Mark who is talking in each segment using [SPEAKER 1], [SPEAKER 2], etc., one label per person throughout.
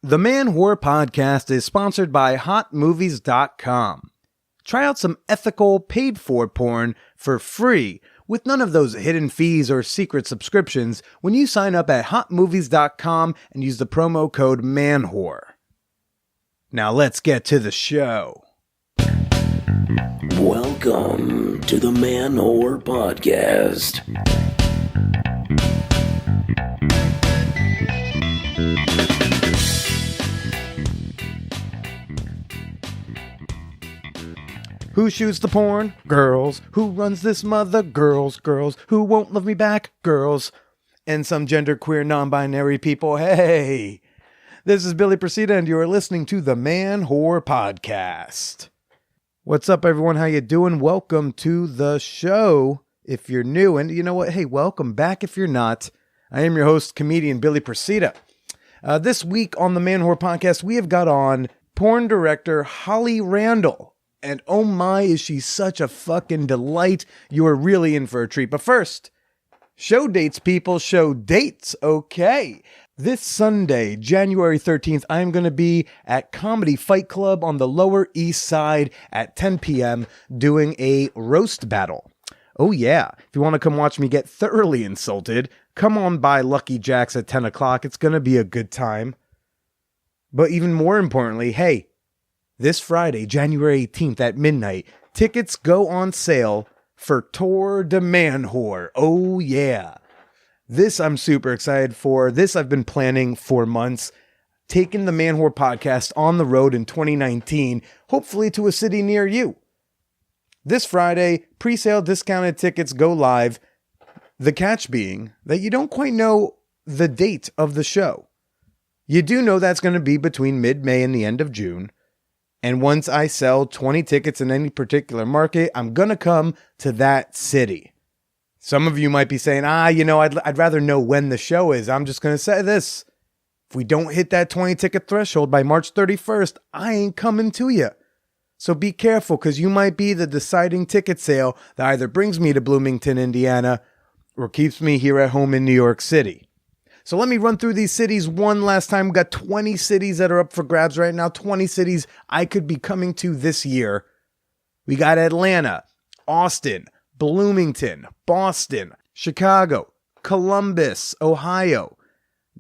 [SPEAKER 1] The Manwhore Podcast is sponsored by HotMovies.com. Try out some ethical, paid-for porn for free with none of those hidden fees or secret subscriptions when you sign up at HotMovies.com and use the promo code MANWHORE. Now let's get to the show.
[SPEAKER 2] Welcome to the Manwhore Podcast.
[SPEAKER 1] Who shoots the porn? Girls. Who runs this mother? Girls. Girls. Who won't love me back? Girls. And some genderqueer non-binary people. Hey! This is Billy Procida, and you are listening to the Manwhore Podcast. What's up, everyone? How you doing? Welcome to the show. If you're new, and you know what? Hey, welcome back if you're not. I am your host, comedian Billy Procida. This week on the Manwhore Podcast, we have got on porn director Holly Randall. And oh my, is she such a fucking delight. You are really in for a treat. But first, show dates, people. Show dates. Okay. This Sunday, January 13th, I'm going to be at Comedy Fight Club on the Lower East Side at 10 p.m. doing a roast battle. Oh yeah. If you want to come watch me get thoroughly insulted, come on by Lucky Jack's at 10 o'clock. It's going to be a good time. But even more importantly, hey, this Friday, January 18th at midnight, tickets go on sale for Tour de Manwhore. Oh yeah. This I'm super excited for. This I've been planning for months. Taking the Manwhore Podcast on the road in 2019, hopefully to a city near you. This Friday, pre-sale discounted tickets go live. The catch being that you don't quite know the date of the show. You do know that's going to be between mid-May and the end of June. And once I sell 20 tickets in any particular market, I'm going to come to that city. Some of you might be saying, I'd rather know when the show is. I'm just going to say this. If we don't hit that 20 ticket threshold by March 31st, I ain't coming to you. So be careful, because you might be the deciding ticket sale that either brings me to Bloomington, Indiana, or keeps me here at home in New York City. So let me run through these cities one last time. We've got 20 cities that are up for grabs right now. 20 cities I could be coming to this year. We got Atlanta, Austin, Bloomington, Boston, Chicago, Columbus, Ohio,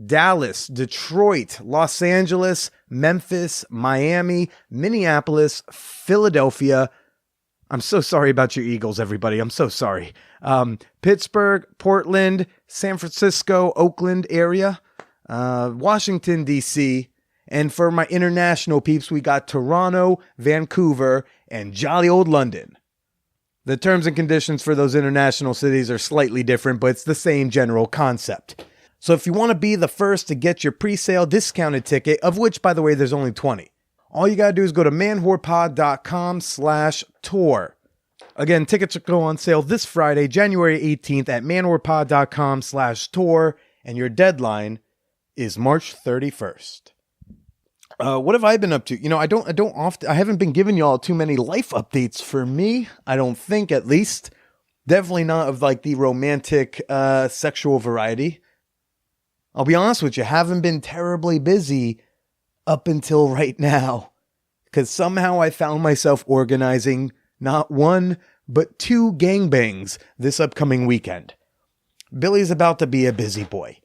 [SPEAKER 1] Dallas, Detroit, Los Angeles, Memphis, Miami, Minneapolis, Philadelphia. I'm so sorry about your Eagles, everybody. I'm so sorry. Pittsburgh, Portland, San Francisco, Oakland area, Washington, D.C., and for my international peeps, we got Toronto, Vancouver, and jolly old London. The terms and conditions for those international cities are slightly different, but it's the same general concept. So if you want to be the first to get your pre-sale discounted ticket, of which, by the way, there's only 20, all you got to do is go to manwhorepod.com/tour. Again, tickets go on sale this Friday, January 18th at manwhorepod.com/tour, and your deadline is March 31st. What have I been up to? I haven't been giving y'all too many life updates for me. I don't think, at least. Definitely not of like the romantic, sexual variety. I'll be honest with you, haven't been terribly busy up until right now, because somehow I found myself organizing not one, but 2 gangbangs this upcoming weekend. Billy's about to be a busy boy.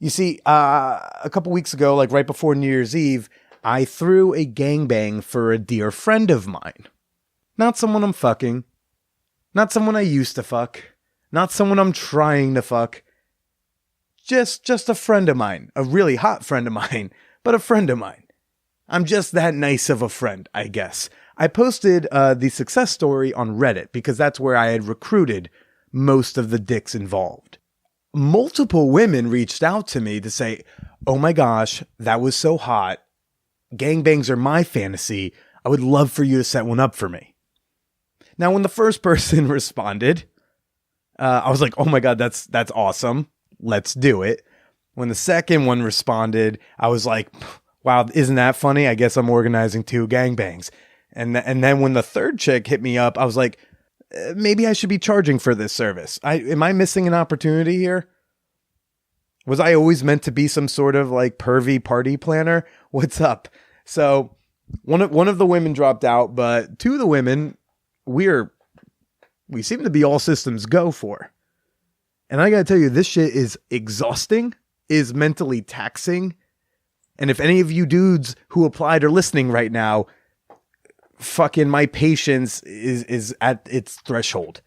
[SPEAKER 1] You see, a couple weeks ago, like right before New Year's Eve, I threw a gangbang for a dear friend of mine. Not someone I'm fucking. Not someone I used to fuck. Not someone I'm trying to fuck. Just a friend of mine. A really hot friend of mine, but a friend of mine. I'm just that nice of a friend, I guess. I posted the success story on Reddit because that's where I had recruited most of the dicks involved. Multiple women reached out to me to say, oh my gosh, that was so hot. Gangbangs are my fantasy. I would love for you to set one up for me. Now, when the first person responded, I was like, oh my God, that's awesome. Let's do it. When the second one responded, I was like, wow, isn't that funny? I guess I'm organizing 2 gangbangs. And then when the third chick hit me up, I was like, maybe I should be charging for this service. Am I missing an opportunity here? Was I always meant to be some sort of like pervy party planner? What's up? So one of the women dropped out, but two of the women we seem to be all systems go for. And I gotta tell you, this shit is exhausting, is mentally taxing. And if any of you dudes who applied are listening right now, fucking my patience is at its threshold.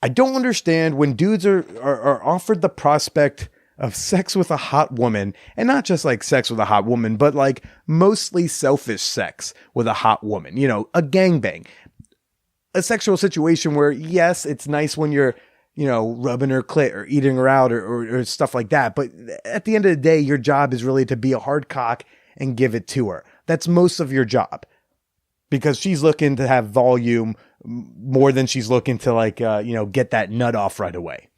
[SPEAKER 1] I don't understand when dudes are offered the prospect of sex with a hot woman, and not just like sex with a hot woman, but like mostly selfish sex with a hot woman, you know, a gangbang, a sexual situation where, yes, it's nice when you're, you know, rubbing her clit or eating her out or stuff like that. But at the end of the day, your job is really to be a hard cock and give it to her. That's most of your job, because she's looking to have volume more than she's looking to like, get that nut off right away.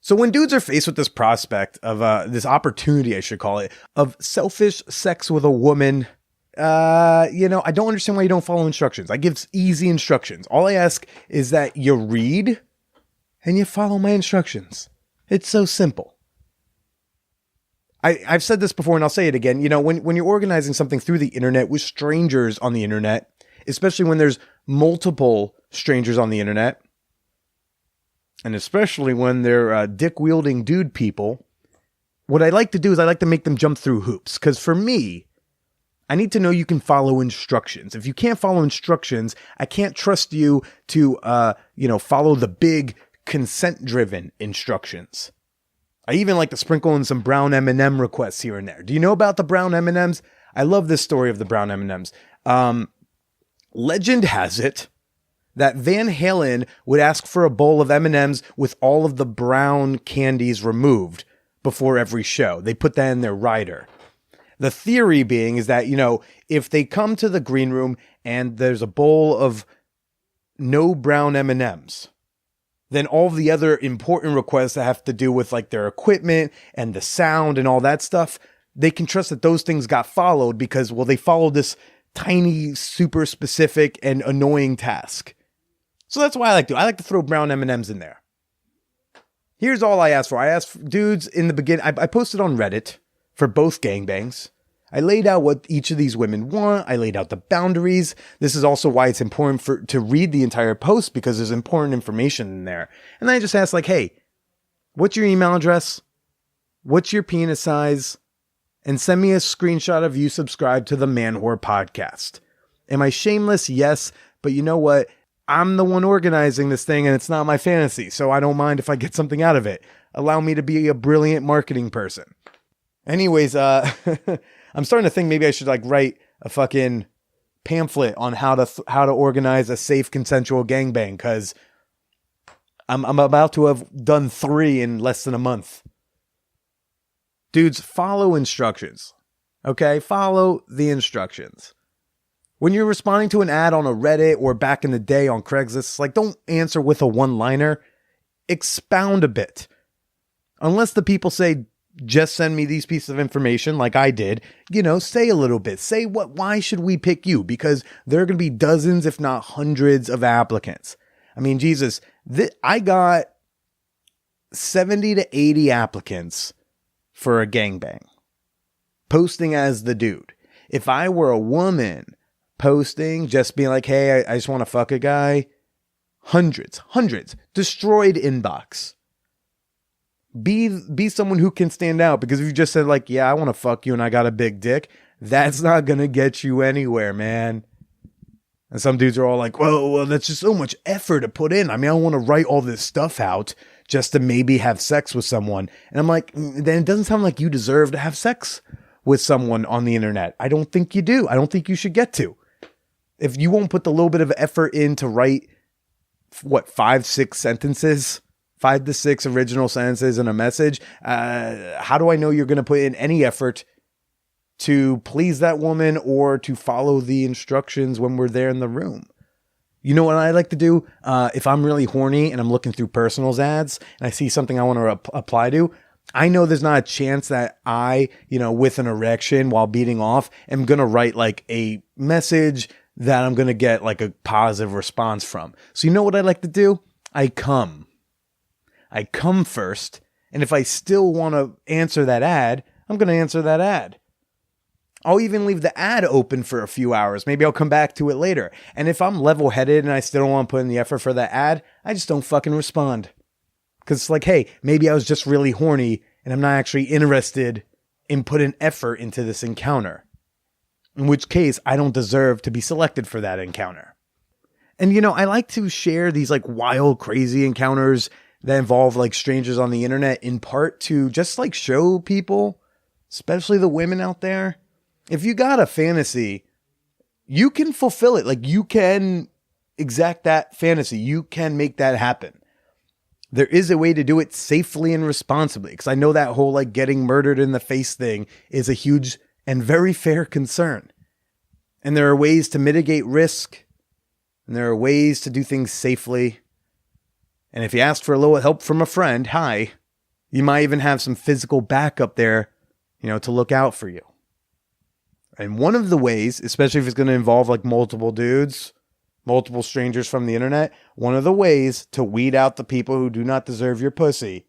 [SPEAKER 1] So when dudes are faced with this prospect of this opportunity, I should call it, of selfish sex with a woman, I don't understand why you don't follow instructions. I give easy instructions. All I ask is that you read and you follow my instructions. It's so simple. I've said this before and I'll say it again. You know, when you're organizing something through the internet with strangers on the internet, especially when there's multiple strangers on the internet, and especially when they're dick-wielding dude people, what I like to do is I like to make them jump through hoops. Because for me, I need to know you can follow instructions. If you can't follow instructions, I can't trust you to, follow the big consent-driven instructions. I even like to sprinkle in some brown M&M requests here and there. Do you know about the brown M&Ms? I love this story of the brown M&Ms. Legend has it that Van Halen would ask for a bowl of M&Ms with all of the brown candies removed before every show. They put that in their rider. The theory being is that, if they come to the green room and there's a bowl of no brown M&Ms, then all the other important requests that have to do with like their equipment and the sound and all that stuff, they can trust that those things got followed because, well, they followed this tiny, super specific and annoying task. So that's why I like to throw brown M&Ms in there. Here's all I asked for. I asked dudes in the beginning. I posted on Reddit for both gangbangs. I laid out what each of these women want. I laid out the boundaries. This is also why it's important to read the entire post, because there's important information in there. And then I just asked like, hey, what's your email address? What's your penis size? And send me a screenshot of you subscribed to the Manwhore Podcast. Am I shameless? Yes. But you know what? I'm the one organizing this thing and it's not my fantasy. So I don't mind if I get something out of it. Allow me to be a brilliant marketing person. Anyways, I'm starting to think maybe I should like write a fucking pamphlet on how to organize a safe consensual gangbang, because I'm about to have done 3 in less than a month. Dudes, follow instructions. Okay? Follow the instructions. When you're responding to an ad on a Reddit or back in the day on Craigslist, it's like, don't answer with a one-liner. Expound a bit. Unless the people say, just send me these pieces of information like I did, say a little bit. Say why should we pick you? Because there are going to be dozens, if not hundreds of applicants. I mean, Jesus, I got 70 to 80 applicants for a gangbang, posting as the dude. If I were a woman posting, just being like, hey, I just want to fuck a guy, hundreds, destroyed inbox. Be someone who can stand out, because if you just said like, yeah, I want to fuck you and I got a big dick, that's not going to get you anywhere, man. And some dudes are all like, well, that's just so much effort to put in. I mean, I don't want to write all this stuff out just to maybe have sex with someone. And I'm like, then it doesn't sound like you deserve to have sex with someone on the internet. I don't think you do. I don't think you should get to. If you won't put the little bit of effort in to write, 5-6 sentences, 5 to 6 original sentences in a message, how do I know you're going to put in any effort to please that woman or to follow the instructions when we're there in the room? You know what I like to do? If I'm really horny and I'm looking through personals ads and I see something I want to apply to, I know there's not a chance that I, with an erection while beating off, am going to write like a message that I'm going to get like a positive response from. So you know what I like to do? I come first, And if I still want to answer that ad, I'm going to answer that ad. I'll even leave the ad open for a few hours. Maybe I'll come back to it later. And if I'm level-headed and I still don't want to put in the effort for that ad, I just don't fucking respond. Because it's like, hey, maybe I was just really horny and I'm not actually interested in putting effort into this encounter. In which case, I don't deserve to be selected for that encounter. And, you know, I like to share these like wild, crazy encounters that involve like strangers on the internet in part to just like show people, especially the women out there, if you got a fantasy, you can fulfill it. Like you can exact that fantasy. You can make that happen. There is a way to do it safely and responsibly. Because I know that whole like getting murdered in the face thing is a huge and very fair concern. And there are ways to mitigate risk. And there are ways to do things safely. And if you ask for a little help from a friend, hi, you might even have some physical backup there, you know, to look out for you. And one of the ways, especially if it's going to involve like multiple dudes, multiple strangers from the internet, one of the ways to weed out the people who do not deserve your pussy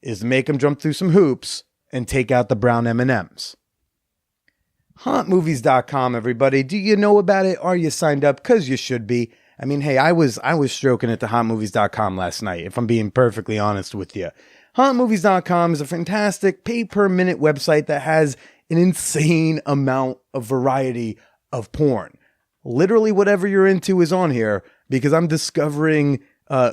[SPEAKER 1] is to make them jump through some hoops and take out the brown M&Ms. Hauntmovies.com, everybody. Do you know about it? Are you signed up? Because you should be. I mean, hey, I was stroking it to hauntmovies.com last night, if I'm being perfectly honest with you. Hauntmovies.com is a fantastic pay-per-minute website that has an insane amount of variety of porn. Literally whatever you're into is on here because I'm discovering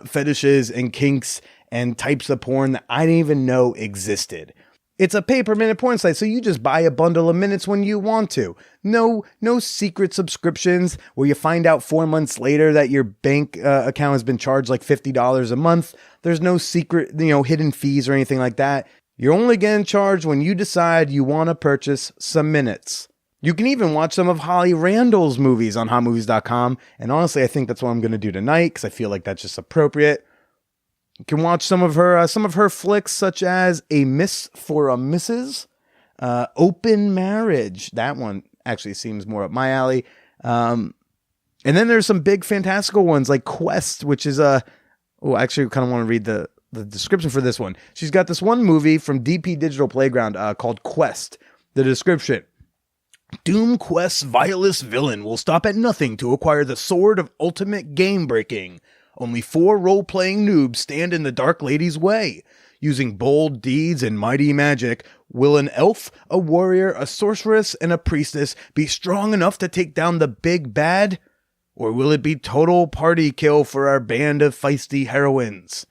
[SPEAKER 1] fetishes and kinks and types of porn that I didn't even know existed. It's a pay-per-minute porn site, so you just buy a bundle of minutes when you want to. No secret subscriptions where you find out 4 months later that your bank account has been charged like $50 a month. There's no secret, hidden fees or anything like that. You're only getting charged when you decide you want to purchase some minutes. You can even watch some of Holly Randall's movies on hotmovies.com. And honestly, I think that's what I'm going to do tonight because I feel like that's just appropriate. You can watch some of her flicks, such as A Miss for a Mrs., Open Marriage. That one actually seems more up my alley. And then there's some big fantastical ones like Quest, which is actually, I kind of want to read the description for this one. She's got this one movie from DP Digital Playground called Quest. The description: Doom Quest's vilest villain will stop at nothing to acquire the sword of ultimate game breaking. Only 4 role-playing noobs stand in the Dark Lady's way. Using bold deeds and mighty magic, will an elf, a warrior, a sorceress, and a priestess be strong enough to take down the big bad? Or will it be total party kill for our band of feisty heroines?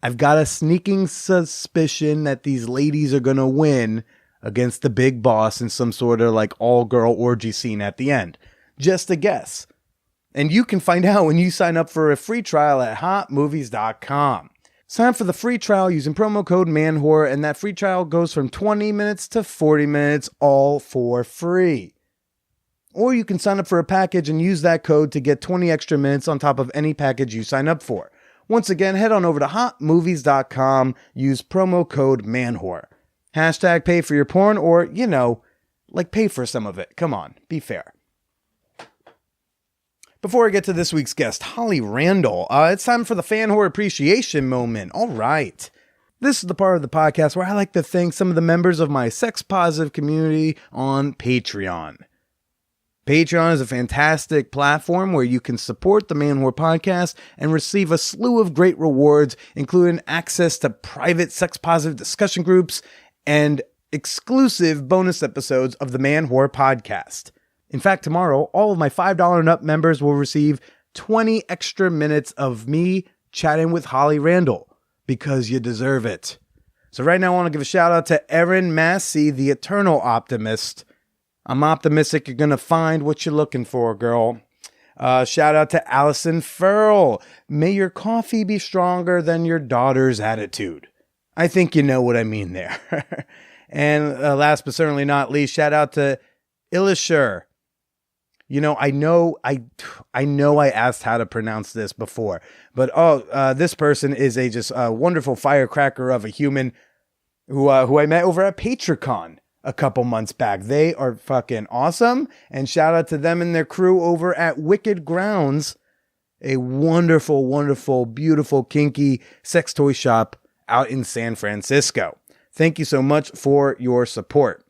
[SPEAKER 1] I've got a sneaking suspicion that these ladies are going to win against the big boss in some sort of like all-girl orgy scene at the end. Just a guess. And you can find out when you sign up for a free trial at hotmovies.com. Sign up for the free trial using promo code MANWHORE, and that free trial goes from 20 minutes to 40 minutes, all for free. Or you can sign up for a package and use that code to get 20 extra minutes on top of any package you sign up for. Once again, head on over to hotmovies.com, use promo code MANWHORE. Hashtag pay for your porn, or, pay for some of it. Come on, be fair. Before I get to this week's guest, Holly Randall, it's time for the fan whore appreciation moment. All right. This is the part of the podcast where I like to thank some of the members of my sex-positive community on Patreon. Patreon is a fantastic platform where you can support the Manwhore Podcast and receive a slew of great rewards, including access to private sex-positive discussion groups and exclusive bonus episodes of the Manwhore Podcast. In fact, tomorrow, all of my $5 and up members will receive 20 extra minutes of me chatting with Holly Randall, because you deserve it. So right now, I want to give a shout out to Erin Massey, the Eternal Optimist. I'm optimistic you're going to find what you're looking for, girl. Shout out to Allison Furl. May your coffee be stronger than your daughter's attitude. I think you know what I mean there. And last but certainly not least, shout out to Ilishur. I know I asked how to pronounce this before, but this person is a wonderful firecracker of a human who I met over at Patreon a couple months back. They are fucking awesome, and shout out to them and their crew over at Wicked Grounds, a wonderful, wonderful, beautiful, kinky sex toy shop out in San Francisco. Thank you so much for your support.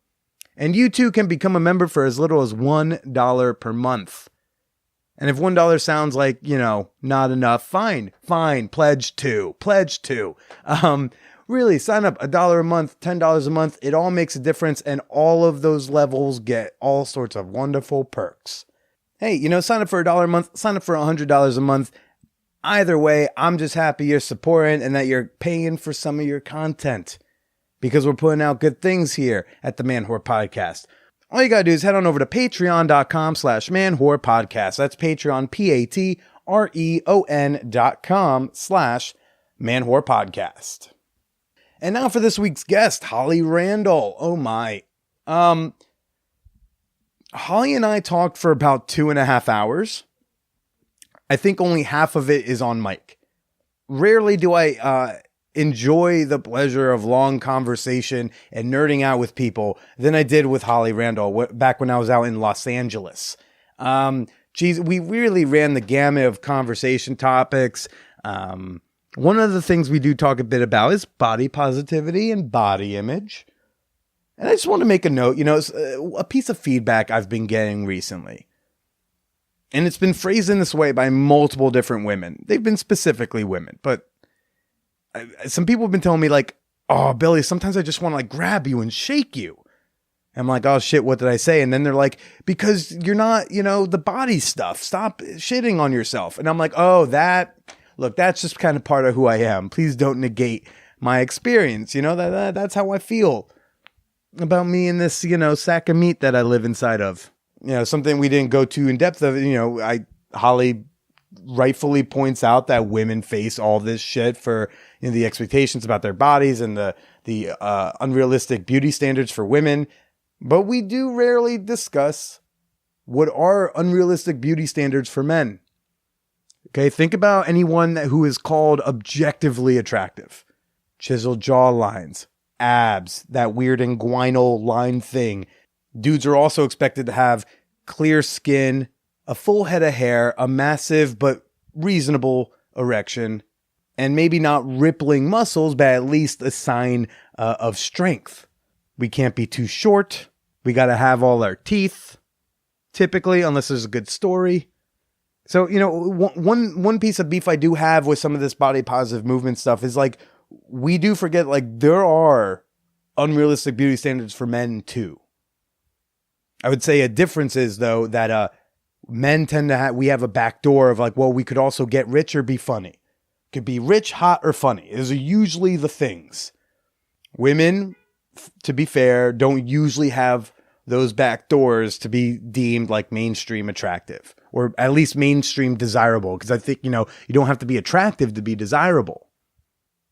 [SPEAKER 1] And you too can become a member for as little as $1 per month. And if $1 sounds like, not enough, fine, pledge two. Really, sign up $1 a month, $10 a month. It all makes a difference, and all of those levels get all sorts of wonderful perks. Hey, sign up for $1 a month, sign up for $100 a month. Either way, I'm just happy you're supporting and that you're paying for some of your content, because we're putting out good things here at the Manwhore Podcast. All you gotta do is head on over to patreon.com/Manwhore Podcast. That's Patreon, patreon.com/Manwhore Podcast. And now for this week's guest, Holly Randall. Oh my. Holly and I talked for about 2.5 hours. I think only half of it is on mic. Rarely do I enjoy the pleasure of long conversation and nerding out with people than I did with Holly Randall back when I was out in Los Angeles. We really ran the gamut of conversation topics. One of the things we do talk a bit about is body positivity and body image. And I just want to make a note, it's a piece of feedback I've been getting recently. And it's been phrased in this way by multiple different women. They've been specifically women, but some people have been telling me like, oh, Billy, sometimes I just want to like grab you and shake you. I'm like, oh shit, what did I say? And then they're like, because you're not, the body stuff. Stop shitting on yourself. And I'm like, oh, that's just kind of part of who I am. Please don't negate my experience. That's how I feel about me and this, sack of meat that I live inside of. Something we didn't go too in depth of, Holly rightfully points out that women face all this shit for the expectations about their bodies and the unrealistic beauty standards for women. But we do rarely discuss what are unrealistic beauty standards for men. Okay, think about anyone who is called objectively attractive. Chiseled jawlines, abs, that weird inguinal line thing. Dudes are also expected to have clear skin, a full head of hair, a massive but reasonable erection, and maybe not rippling muscles, but at least a sign of strength. We can't be too short. We got to have all our teeth, typically, unless there's a good story. So, one piece of beef I do have with some of this body positive movement stuff is like, we do forget, like, there are unrealistic beauty standards for men too. I would say a difference is, though, that men tend to we have a back door of like, well, we could also get rich or be funny. Could be rich, hot, or funny. Those are usually the things. Women, to be fair, don't usually have those back doors to be deemed like mainstream attractive, or at least mainstream desirable. Because I think, you don't have to be attractive to be desirable.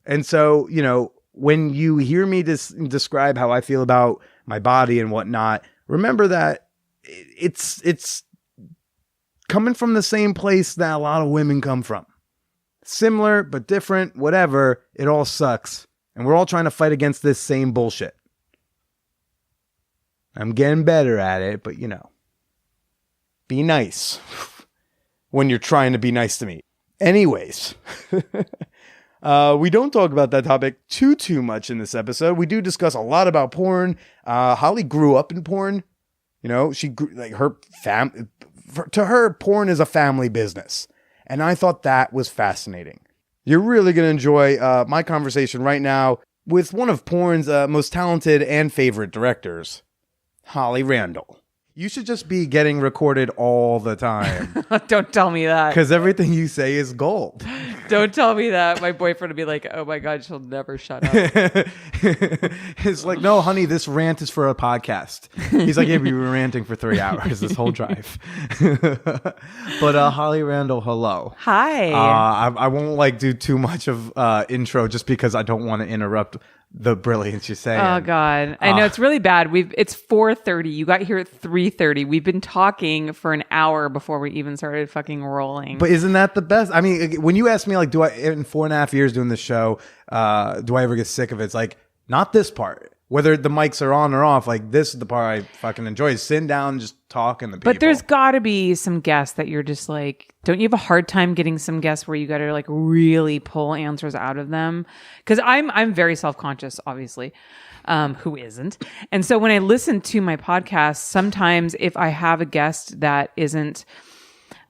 [SPEAKER 1] And so, when you hear me describe how I feel about my body and whatnot, remember that it's coming from the same place that a lot of women come from. Similar, but different, whatever. It all sucks. And we're all trying to fight against this same bullshit. I'm getting better at it, but be nice when you're trying to be nice to me. Anyways, we don't talk about that topic too much in this episode. We do discuss a lot about porn. Holly grew up in porn. She grew, like, to her, porn is a family business. And I thought that was fascinating. You're really going to enjoy my conversation right now with one of porn's most talented and favorite directors, Holly Randall. You should just be getting recorded all the time.
[SPEAKER 3] Don't tell me that.
[SPEAKER 1] Because everything you say is gold.
[SPEAKER 3] Don't tell me that. My boyfriend would be like, oh my God, she'll never shut up.
[SPEAKER 1] It's like, no, honey, this rant is for a podcast. He's like, yeah, we were ranting for 3 hours this whole drive. But Holly Randall, hello.
[SPEAKER 3] Hi.
[SPEAKER 1] I won't do too much of intro just because I don't want to interrupt the brilliance you're saying.
[SPEAKER 3] Oh God. I know it's really bad. It's 4:30. You got here at 3:30. We've been talking for an hour before we even started fucking rolling.
[SPEAKER 1] But isn't that the best? I mean, when you ask me, do I, in 4.5 years doing this show, do I ever get sick of it? It's like, not this part. whether the mics are on or off, like this is the part I fucking enjoy. Is sitting down and just talking to people.
[SPEAKER 3] But there's got to be some guests that you're just like, don't you have a hard time getting some guests where you got to like really pull answers out of them? Because I'm very self-conscious, obviously. Who isn't? And so when I listen to my podcast, sometimes if I have a guest that isn't,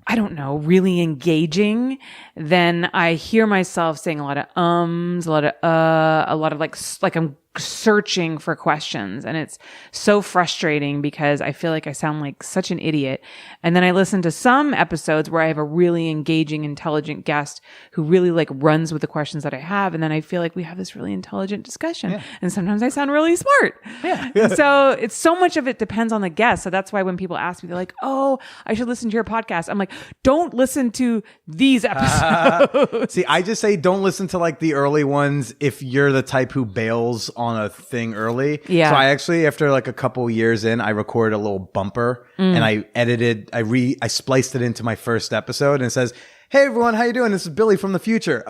[SPEAKER 3] I don't know, really engaging, then I hear myself saying a lot of ums, a lot of like I'm searching for questions, and it's so frustrating because I feel like I sound like such an idiot. And then I listen to some episodes where I have a really engaging, intelligent guest who really like runs with the questions that I have, and then I feel like we have this really intelligent discussion. Yeah. And sometimes I sound really smart. Yeah. And so it's so much of it depends on the guest. So that's why when people ask me, they're like, "Oh, I should listen to your podcast." I'm like, "Don't listen to these episodes."
[SPEAKER 1] See, I just say don't listen to like the early ones if you're the type who bails on a thing early. Yeah. So I actually, after like a couple years in, I recorded a little bumper and I edited, I spliced it into my first episode, and it says, "Hey everyone, how you doing? This is Billy from the future.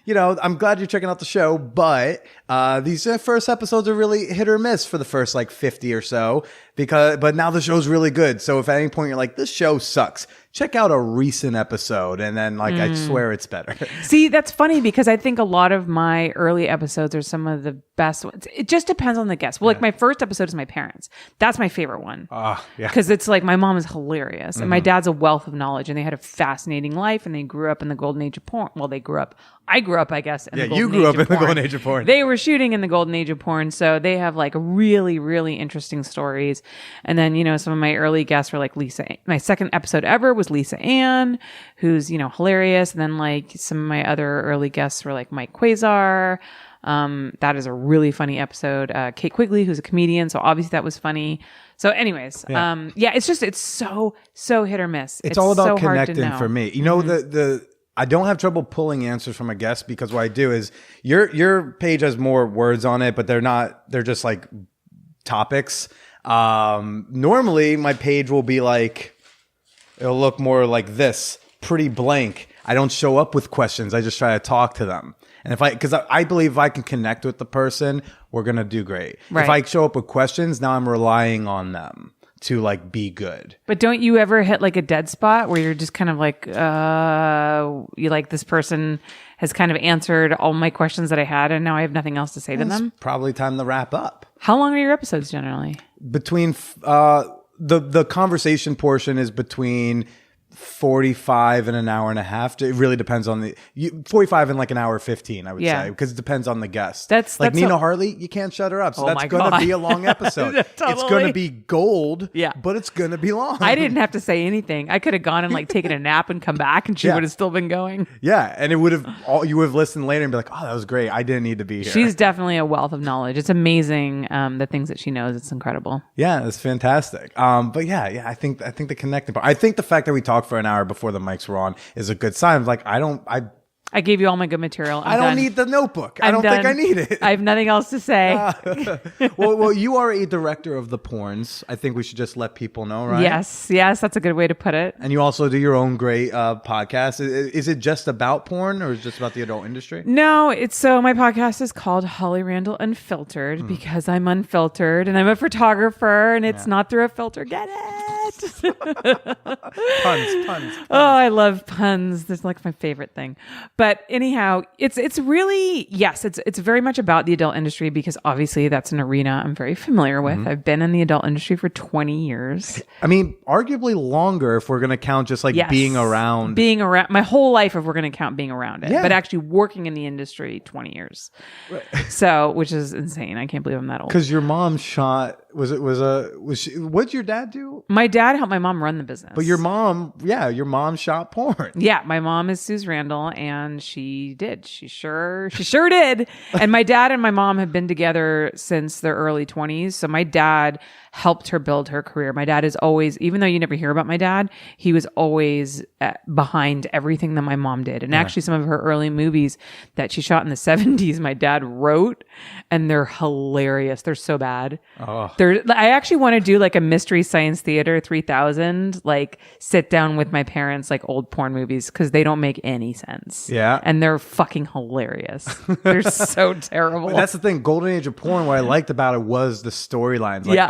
[SPEAKER 1] You know, I'm glad you're checking out the show, but these first episodes are really hit or miss for the first like 50 or so, but now the show's really good. So if at any point you're like, this show sucks, check out a recent episode, and then like I swear it's better."
[SPEAKER 3] See, that's funny because I think a lot of my early episodes are some of the best ones. It just depends on the guest. Well, like my first episode is my parents. That's my favorite one. Yeah. Because it's like my mom is hilarious and my dad's a wealth of knowledge, and they had a fascinating life, and they grew up in the golden age of porn. Well, I grew up, I guess, in the golden
[SPEAKER 1] you grew up in the golden age of porn.
[SPEAKER 3] They were shooting in the golden age of porn, so they have like really, really interesting stories. And then, you know, some of my early guests were like Lisa. My second episode ever was Lisa Ann, who's, you know, hilarious. And then like some of my other early guests were like Mike Quasar. That is a really funny episode. Kate Quigley, who's a comedian, so obviously that was funny. So anyways, it's so hit or miss.
[SPEAKER 1] It's all about so connecting for me. You know, I don't have trouble pulling answers from a guest because what I do is your page has more words on it, but they're just like topics. Normally my page will be like, it'll look more like this, pretty blank. I don't show up with questions. I just try to talk to them. And because I believe if I can connect with the person, we're going to do great. Right. If I show up with questions, now I'm relying on them to like be good.
[SPEAKER 3] But don't you ever hit like a dead spot where you're just kind of like, you like, this person has kind of answered all my questions that I had, and now I have nothing else to say to them?
[SPEAKER 1] Probably time to wrap up.
[SPEAKER 3] How long are your episodes generally?
[SPEAKER 1] Between the conversation portion is between 45 and an hour and a half. It really depends on 45 and like an hour 15, I would say, because it depends on the guest. That's Nina Hartley, you can't shut her up. So that's going to be a long episode. Totally. It's going to be gold, but it's going to be long.
[SPEAKER 3] I didn't have to say anything. I could have gone and like taken a nap and come back, and she would have still been going.
[SPEAKER 1] Yeah, and you would have listened later and be like, "Oh, that was great. I didn't need to be here."
[SPEAKER 3] She's definitely a wealth of knowledge. It's amazing the things that she knows. It's incredible.
[SPEAKER 1] Yeah, it's fantastic. But I think the connecting part. I think the fact that we talked for an hour before the mics were on is a good sign. Like
[SPEAKER 3] I gave you all my good material. I
[SPEAKER 1] don't need the notebook. I don't think I need it.
[SPEAKER 3] I have nothing else to say.
[SPEAKER 1] Well, you are a director of the porns. I think we should just let people know, right?
[SPEAKER 3] Yes, that's a good way to put it.
[SPEAKER 1] And you also do your own great podcast. Is it just about porn, or is it just about the adult industry?
[SPEAKER 3] No, my podcast is called Holly Randall Unfiltered because I'm unfiltered and I'm a photographer, and it's not through a filter. Get it?
[SPEAKER 1] Puns.
[SPEAKER 3] Oh, I love puns. That's like my favorite thing. But anyhow, it's really, it's very much about the adult industry because obviously that's an arena I'm very familiar with. Mm-hmm. I've been in the adult industry for 20 years. I
[SPEAKER 1] mean, arguably longer if we're going to count just like being around.
[SPEAKER 3] Being around my whole life if we're going to count being around it. Yeah. But actually working in the industry 20 years. Right. So, which is insane. I can't believe I'm that old.
[SPEAKER 1] Because your mom shot, what'd your dad do?
[SPEAKER 3] My dad helped my mom run the business.
[SPEAKER 1] But your mom shot porn.
[SPEAKER 3] Yeah, my mom is Suze Randall, and she did. She sure did. And my dad and my mom have been together since their early 20s. So my dad helped her build her career. My dad is always, even though you never hear about my dad, he was always behind everything that my mom did. And actually some of her early movies that she shot in the 70s, my dad wrote, and they're hilarious. They're so bad. Oh. I actually want to do like a Mystery Science Theater 3000, like sit down with my parents, like old porn movies, because they don't make any sense.
[SPEAKER 1] Yeah.
[SPEAKER 3] And they're fucking hilarious. They're so terrible.
[SPEAKER 1] But that's the thing. Golden age of porn, what I liked about it was the storylines. Like,
[SPEAKER 3] Yeah.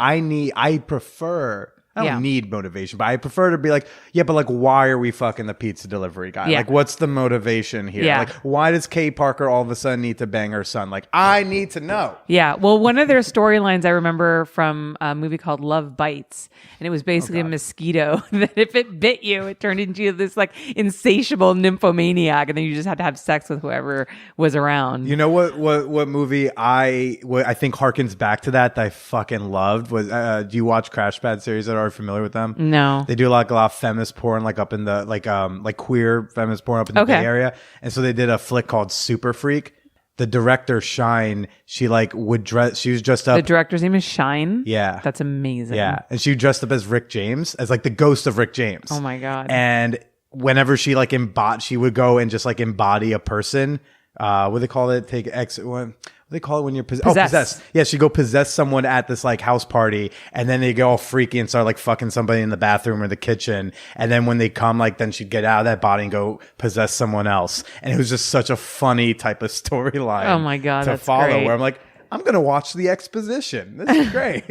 [SPEAKER 1] I don't need motivation, but I prefer to be like, yeah, but like, why are we fucking the pizza delivery guy?
[SPEAKER 3] Yeah.
[SPEAKER 1] Like, what's the motivation here?
[SPEAKER 3] Yeah.
[SPEAKER 1] Like, why does Kay Parker all of a sudden need to bang her son? Like, I need to know.
[SPEAKER 3] Yeah. Well, one of their storylines I remember from a movie called Love Bites. And it was basically a mosquito that if it bit you, it turned into this like insatiable nymphomaniac. And then you just had to have sex with whoever was around.
[SPEAKER 1] You know what movie I think harkens back to that I fucking loved was, do you watch Crash Pad series at all? Are familiar with them?
[SPEAKER 3] No.
[SPEAKER 1] They do like a lot of feminist porn, like up in the like queer feminist porn up in the Bay Area, and so they did a flick called Super Freak. The director Shine, she like would dress. She was dressed up.
[SPEAKER 3] The director's name is Shine.
[SPEAKER 1] Yeah,
[SPEAKER 3] that's amazing.
[SPEAKER 1] Yeah, and she dressed up as Rick James, as like the ghost of Rick James.
[SPEAKER 3] Oh my god!
[SPEAKER 1] And whenever she like she would go and just like embody a person. What do they call it? What do they call it when you're possessed? Oh, possessed. Yeah, she'd go possess someone at this like house party, and then they go all freaky and start like fucking somebody in the bathroom or the kitchen. And then when they come, like then she'd get out of that body and go possess someone else. And it was just such a funny type of storyline.
[SPEAKER 3] Oh my god,
[SPEAKER 1] to
[SPEAKER 3] that's
[SPEAKER 1] follow.
[SPEAKER 3] great.
[SPEAKER 1] Where I'm like, I'm gonna watch the exposition. This is great.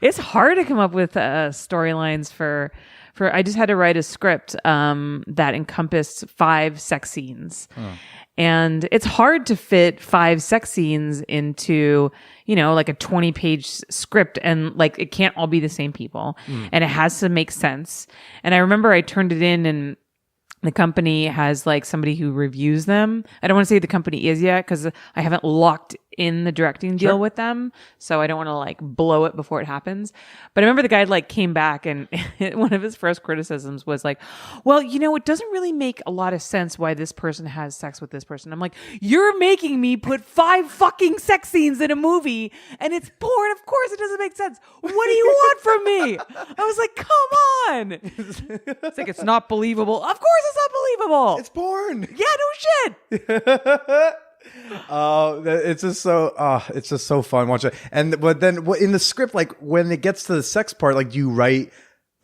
[SPEAKER 3] It's hard to come up with storylines for. I just had to write a script that encompassed 5 sex scenes. And it's hard to fit 5 sex scenes into, like a 20-page script. And like, it can't all be the same people. And it has to make sense. And I remember I turned it in and the company has like somebody who reviews them. I don't want to say who the company is yet because I haven't locked in the directing deal with them. So I don't want to like blow it before it happens. But I remember the guy like came back and one of his first criticisms was like, well, it doesn't really make a lot of sense why this person has sex with this person. I'm like, you're making me put 5 fucking sex scenes in a movie and it's porn. Of course it doesn't make sense. What do you want from me? I was like, come on. It's like, it's not believable. Of course it's not believable.
[SPEAKER 1] It's porn.
[SPEAKER 3] Yeah, no shit.
[SPEAKER 1] It's just so fun watching it. But then in the script, like when it gets to the sex part, like do you write,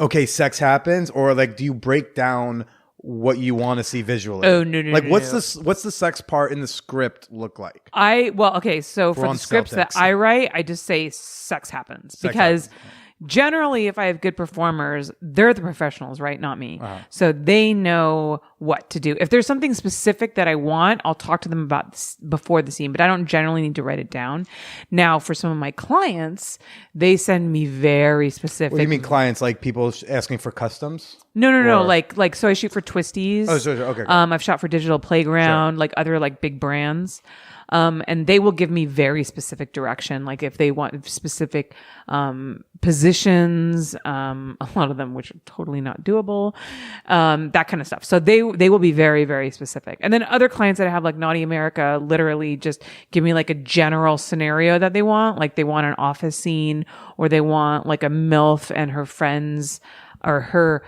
[SPEAKER 1] okay, sex happens, or like do you break down what you want to see visually?
[SPEAKER 3] Oh no.
[SPEAKER 1] Like what's the sex part in the script look like?
[SPEAKER 3] So for the scripts that I write, I just say sex happens because generally, if I have good performers, they're the professionals, right? Not me. So they know what to do. If there's something specific that I want, I'll talk to them about this before the scene, but I don't generally need to write it down. Now, for some of my clients, they send me very specific.
[SPEAKER 1] What do you mean clients? Like people asking for customs?
[SPEAKER 3] No. Like, so I shoot for Twisties.
[SPEAKER 1] Oh, sure. Okay.
[SPEAKER 3] I've shot for Digital Playground, like other like big brands. And they will give me very specific direction. Like if they want specific, positions, a lot of them, which are totally not doable, that kind of stuff. So they will be very, very specific. And then other clients that I have like Naughty America literally just give me like a general scenario that they want. Like they want an office scene or they want like a MILF and her friends or her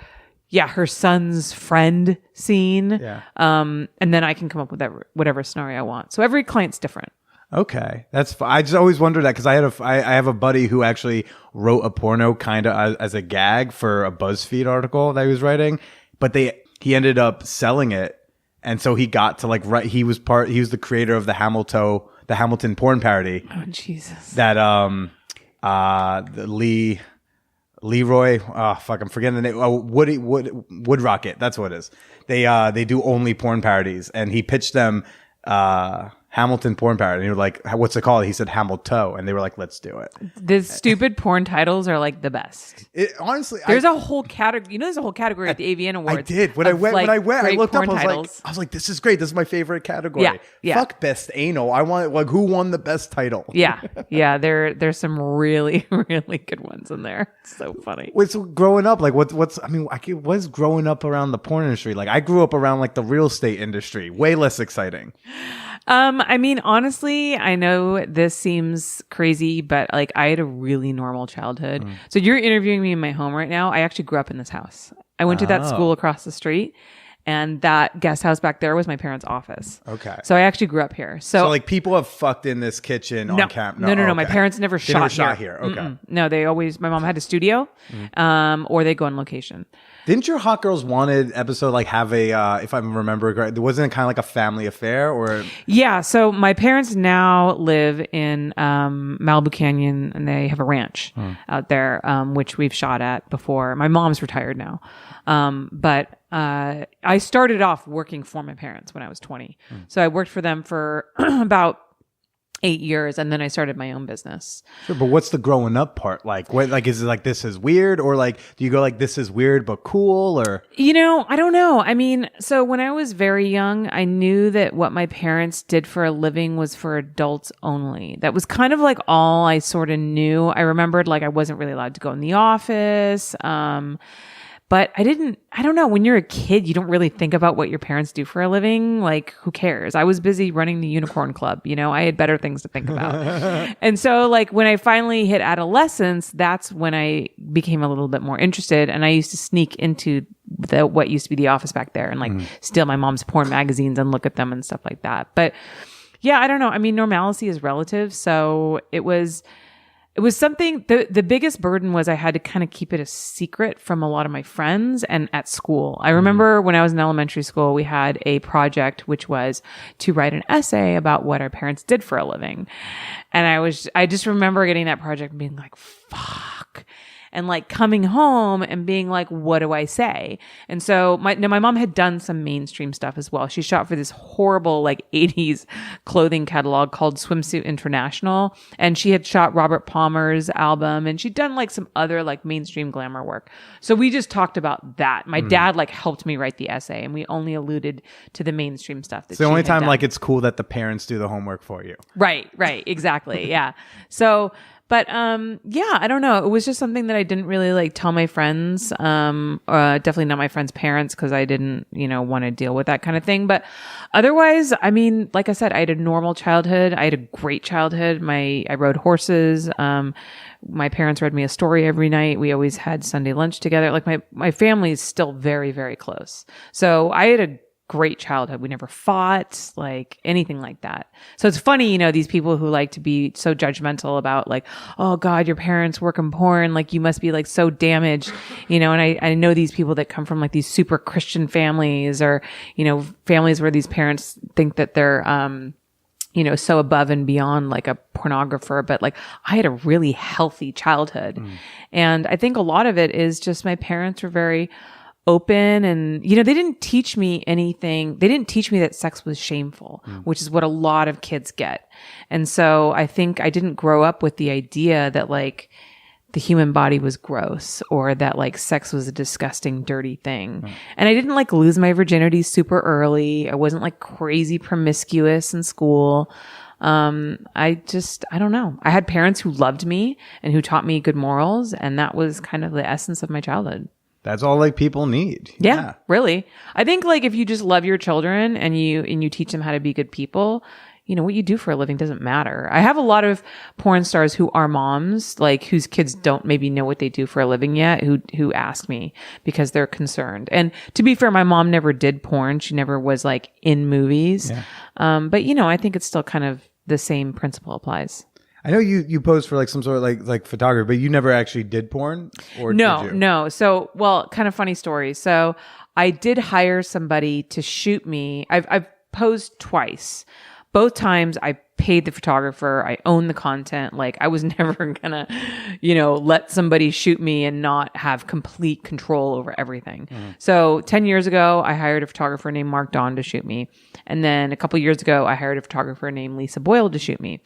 [SPEAKER 3] son's friend scene.
[SPEAKER 1] Yeah.
[SPEAKER 3] And then I can come up with whatever scenario I want. So every client's different.
[SPEAKER 1] Okay, that's fine. I just always wondered that because I have a buddy who actually wrote a porno kind of as a gag for a BuzzFeed article that he was writing, but he ended up selling it, and so he got to like write. He was the creator of the Hamilton porn parody.
[SPEAKER 3] Oh Jesus!
[SPEAKER 1] That the Leroy, I'm forgetting the name. Wood Rocket. That's what it is. They do only porn parodies, and he pitched them Hamilton porn parody. And he was like, "What's it called?" He said Hamilton, and they were like, "Let's do it."
[SPEAKER 3] The stupid porn titles are like the best.
[SPEAKER 1] Honestly,
[SPEAKER 3] there's a whole category. There's a whole category at the AVN Awards.
[SPEAKER 1] I did when I went. I looked up. I was like, "This is great. This is my favorite category."
[SPEAKER 3] Yeah.
[SPEAKER 1] Fuck best anal. I want like who won the best title.
[SPEAKER 3] Yeah. There's some really, really good ones in there. It's so funny.
[SPEAKER 1] What's growing up like? What's growing up around the porn industry? Like I grew up around like the real estate industry. Way less exciting.
[SPEAKER 3] Honestly, I know this seems crazy, but like I had a really normal childhood. So you're interviewing me in my home right now. I actually grew up in this house. I went to that school across the street And that guest house back there was my parents' office.
[SPEAKER 1] Okay.
[SPEAKER 3] So I actually grew up here.
[SPEAKER 1] So like people have fucked in this kitchen on camp.
[SPEAKER 3] No.
[SPEAKER 1] Okay.
[SPEAKER 3] My parents never shot
[SPEAKER 1] here. Okay.
[SPEAKER 3] Mm-mm. No, they always, my mom had a studio, or they go on location.
[SPEAKER 1] Didn't your Hot Girls Wanted episode like have a, if I remember correctly, wasn't it kind of like a family affair or?
[SPEAKER 3] Yeah. So my parents now live in Malibu Canyon, and they have a ranch out there, which we've shot at before. My mom's retired now. But I started off working for my parents when I was 20. So I worked for them for about 8 years, and then I started my own business.
[SPEAKER 1] Sure, but what's the growing up part like? What, like, is it like this is weird, or like do you go like this is weird but cool, or?
[SPEAKER 3] I don't know. I mean, so when I was very young, I knew that what my parents did for a living was for adults only. That was kind of like all I sort of knew. I remembered like I wasn't really allowed to go in the office. But I don't know, when you're a kid, you don't really think about what your parents do for a living. Like, who cares? I was busy running the Unicorn Club. I had better things to think about. And so like when I finally hit adolescence, that's when I became a little bit more interested. And I used to sneak into what used to be the office back there and like steal my mom's porn magazines and look at them and stuff like that. But yeah, I don't know. I mean, normalcy is relative. So it was something, the biggest burden was I had to kind of keep it a secret from a lot of my friends and at school. I remember when I was in elementary school, we had a project which was to write an essay about what our parents did for a living. And I just remember getting that project and being like, fuck. And like coming home and being like, what do I say? And so my mom had done some mainstream stuff as well. She shot for this horrible like 80s clothing catalog called Swimsuit International. And she had shot Robert Palmer's album, and she'd done like some other like mainstream glamour work. So we just talked about that. My dad like helped me write the essay, and we only alluded to the mainstream stuff.
[SPEAKER 1] It's the only time like it's cool that the parents do the homework for you.
[SPEAKER 3] Right. Exactly. Yeah. So, but yeah, I don't know. It was just something that I didn't really like tell my friends. Definitely not my friends' parents, because I didn't, want to deal with that kind of thing. But otherwise, I mean, like I said, I had a normal childhood. I had a great childhood. I rode horses. My parents read me a story every night. We always had Sunday lunch together. Like my family is still very, very close. So I had a great childhood. We never fought, like anything like that. So it's funny, these people who like to be so judgmental about like, oh God, your parents work in porn. Like you must be like so damaged, and I know these people that come from like these super Christian families, or, families where these parents think that they're, so above and beyond like a pornographer. But like I had a really healthy childhood. And I think a lot of it is just my parents were very open, and they didn't teach me anything. They didn't teach me that sex was shameful, which is what a lot of kids get. And so I think I didn't grow up with the idea that like the human body was gross, or that like sex was a disgusting, dirty thing. And I didn't like lose my virginity super early. I wasn't like crazy promiscuous in school. I don't know. I had parents who loved me and who taught me good morals, and that was kind of the essence of my childhood.
[SPEAKER 1] That's all like people need.
[SPEAKER 3] Yeah, really. I think like if you just love your children and you teach them how to be good people, what you do for a living doesn't matter. I have a lot of porn stars who are moms, like whose kids don't maybe know what they do for a living yet, who ask me because they're concerned. And to be fair, my mom never did porn. She never was like in movies. Yeah. But I think it's still kind of the same principle applies.
[SPEAKER 1] I know you posed for like some sort of like photography, but you never actually did porn, or
[SPEAKER 3] no,
[SPEAKER 1] did you?
[SPEAKER 3] No. So, well, kind of funny story. So I did hire somebody to shoot me. I've posed twice. Both times I paid the photographer. I own the content. Like I was never gonna, let somebody shoot me and not have complete control over everything. So 10 years ago, I hired a photographer named Mark Don to shoot me. And then a couple years ago, I hired a photographer named Lisa Boyle to shoot me.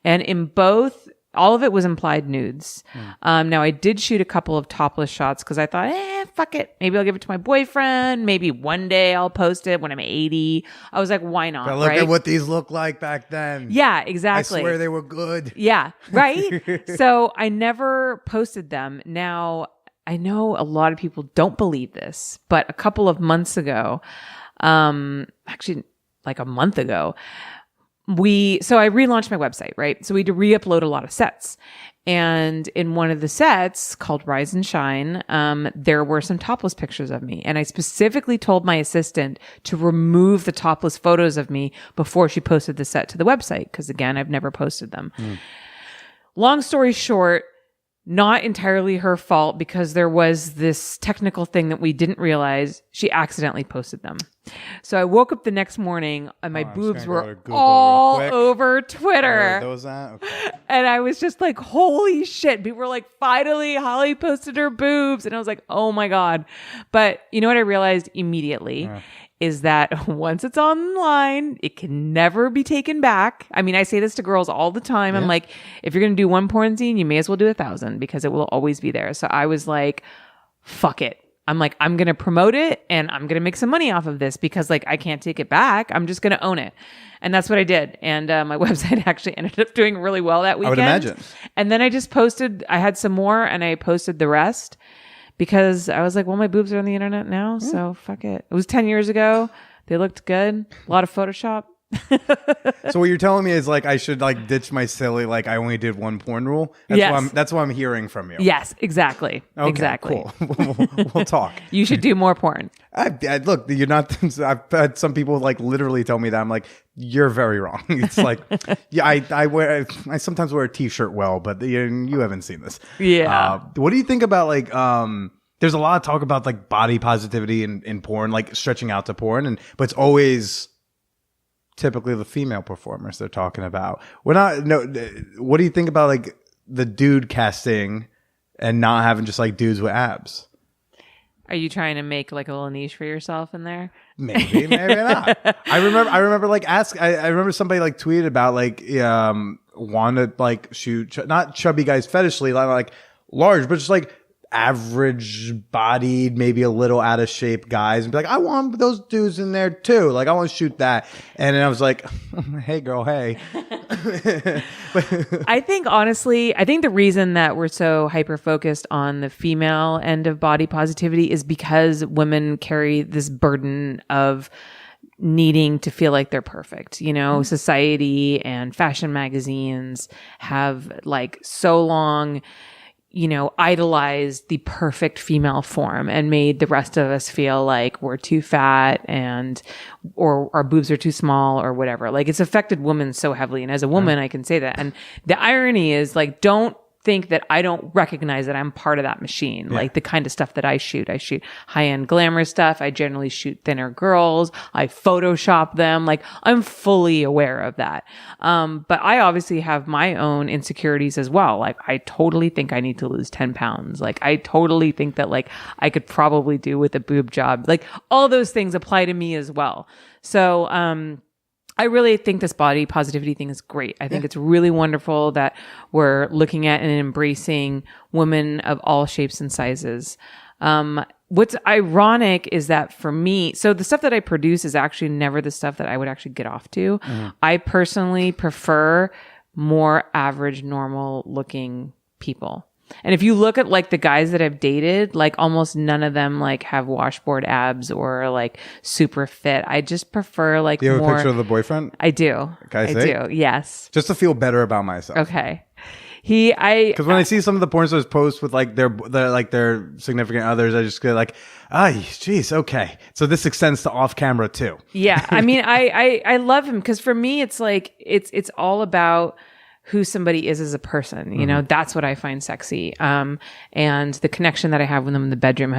[SPEAKER 3] And in both, all of it was implied nudes. Now I did shoot a couple of topless shots because I thought, fuck it. Maybe I'll give it to my boyfriend. Maybe one day I'll post it when I'm 80. I was like, why not?
[SPEAKER 1] But look at what these look like back then.
[SPEAKER 3] Yeah, exactly.
[SPEAKER 1] I swear they were good.
[SPEAKER 3] Yeah, right? So I never posted them. Now, I know a lot of people don't believe this, but a couple of months ago, actually like a month ago, So I relaunched my website, right? So we had to re-upload a lot of sets. And in one of the sets called Rise and Shine, there were some topless pictures of me. And I specifically told my assistant to remove the topless photos of me before she posted the set to the website. Because again, I've never posted them. Long story short, not entirely her fault because there was this technical thing that we didn't realize. She accidentally posted them. So I woke up the next morning and my boobs were all over Twitter.
[SPEAKER 1] Where are those at? Okay.
[SPEAKER 3] And I was just like, holy shit. People were like, finally, Holly posted her boobs. And I was like, oh my God. But you know what I realized immediately? Is that once it's online, it can never be taken back. I mean, I say this to girls all the time. I'm like, if you're going to do one porn scene, you may as well do 1,000 because it will always be there. So I was like, fuck it. I'm like, I'm going to promote it and I'm going to make some money off of this because like, I can't take it back. I'm just going to own it. And that's what I did. And my website actually ended up doing really well that weekend.
[SPEAKER 1] I would imagine.
[SPEAKER 3] And then I just posted, I had some more and I posted the rest. Because I was like, well, my boobs are on the internet now, so fuck it. It was 10 years ago. They looked good. A lot of Photoshop.
[SPEAKER 1] So what you're telling me is like I should like ditch my silly like I only did one porn rule. That's what I'm hearing from you.
[SPEAKER 3] Yes, exactly.
[SPEAKER 1] Okay,
[SPEAKER 3] exactly.
[SPEAKER 1] Cool. We'll talk.
[SPEAKER 3] You should do more porn.
[SPEAKER 1] I look, you're not. I've had some people like literally tell me that. I'm like, you're very wrong. It's like, yeah, I sometimes wear a t-shirt well, but you haven't seen this.
[SPEAKER 3] Yeah.
[SPEAKER 1] What do you think about like there's a lot of talk about like body positivity in porn, like stretching out to porn, but it's always typically the female performers they're talking about. What do you think about like the dude casting and not having just like dudes with abs?
[SPEAKER 3] Are you trying to make like a little niche for yourself in there?
[SPEAKER 1] Maybe not. I remember like I remember somebody like tweeted about like wanted like shoot not chubby guys fetishly like large, but just like average bodied, maybe a little out of shape guys and be like, I want those dudes in there too. Like I want to shoot that. And then I was like, hey girl, hey.
[SPEAKER 3] I think honestly, the reason that we're so hyper focused on the female end of body positivity is because women carry this burden of needing to feel like they're perfect. You know, society and fashion magazines have like so long idolized the perfect female form and made the rest of us feel like we're too fat or our boobs are too small or whatever. Like it's affected women so heavily. And as a woman, I can say that. And the irony is like, don't think that I don't recognize that I'm part of that machine. Like the kind of stuff that I shoot high-end glamour stuff. I generally shoot thinner girls. I Photoshop them. Like I'm fully aware of that. But I obviously have my own insecurities as well. Like I totally think I need to lose 10 pounds. Like I totally think that like I could probably do with a boob job. Like all those things apply to me as well. So, I really think this body positivity thing is great. I think it's really wonderful that we're looking at and embracing women of all shapes and sizes. What's ironic is that for me, so the stuff that I produce is actually never the stuff that I would actually get off to. I personally prefer more average, normal looking people. And if you look at like the guys that I've dated, like almost none of them like have washboard abs or like super fit. I just prefer like
[SPEAKER 1] Do you have
[SPEAKER 3] more...
[SPEAKER 1] a picture of the boyfriend?
[SPEAKER 3] I do.
[SPEAKER 1] Can I say?
[SPEAKER 3] do. Yes.
[SPEAKER 1] Just to feel better about myself.
[SPEAKER 3] Okay.
[SPEAKER 1] Because when I see some of the porn stars post with like their significant others, I just go like, geez, okay. So this extends to off camera too.
[SPEAKER 3] Yeah. I mean, I love him because for me, it's like, it's all about who somebody is as a person, you know, that's what I find sexy. And the connection that I have with them in the bedroom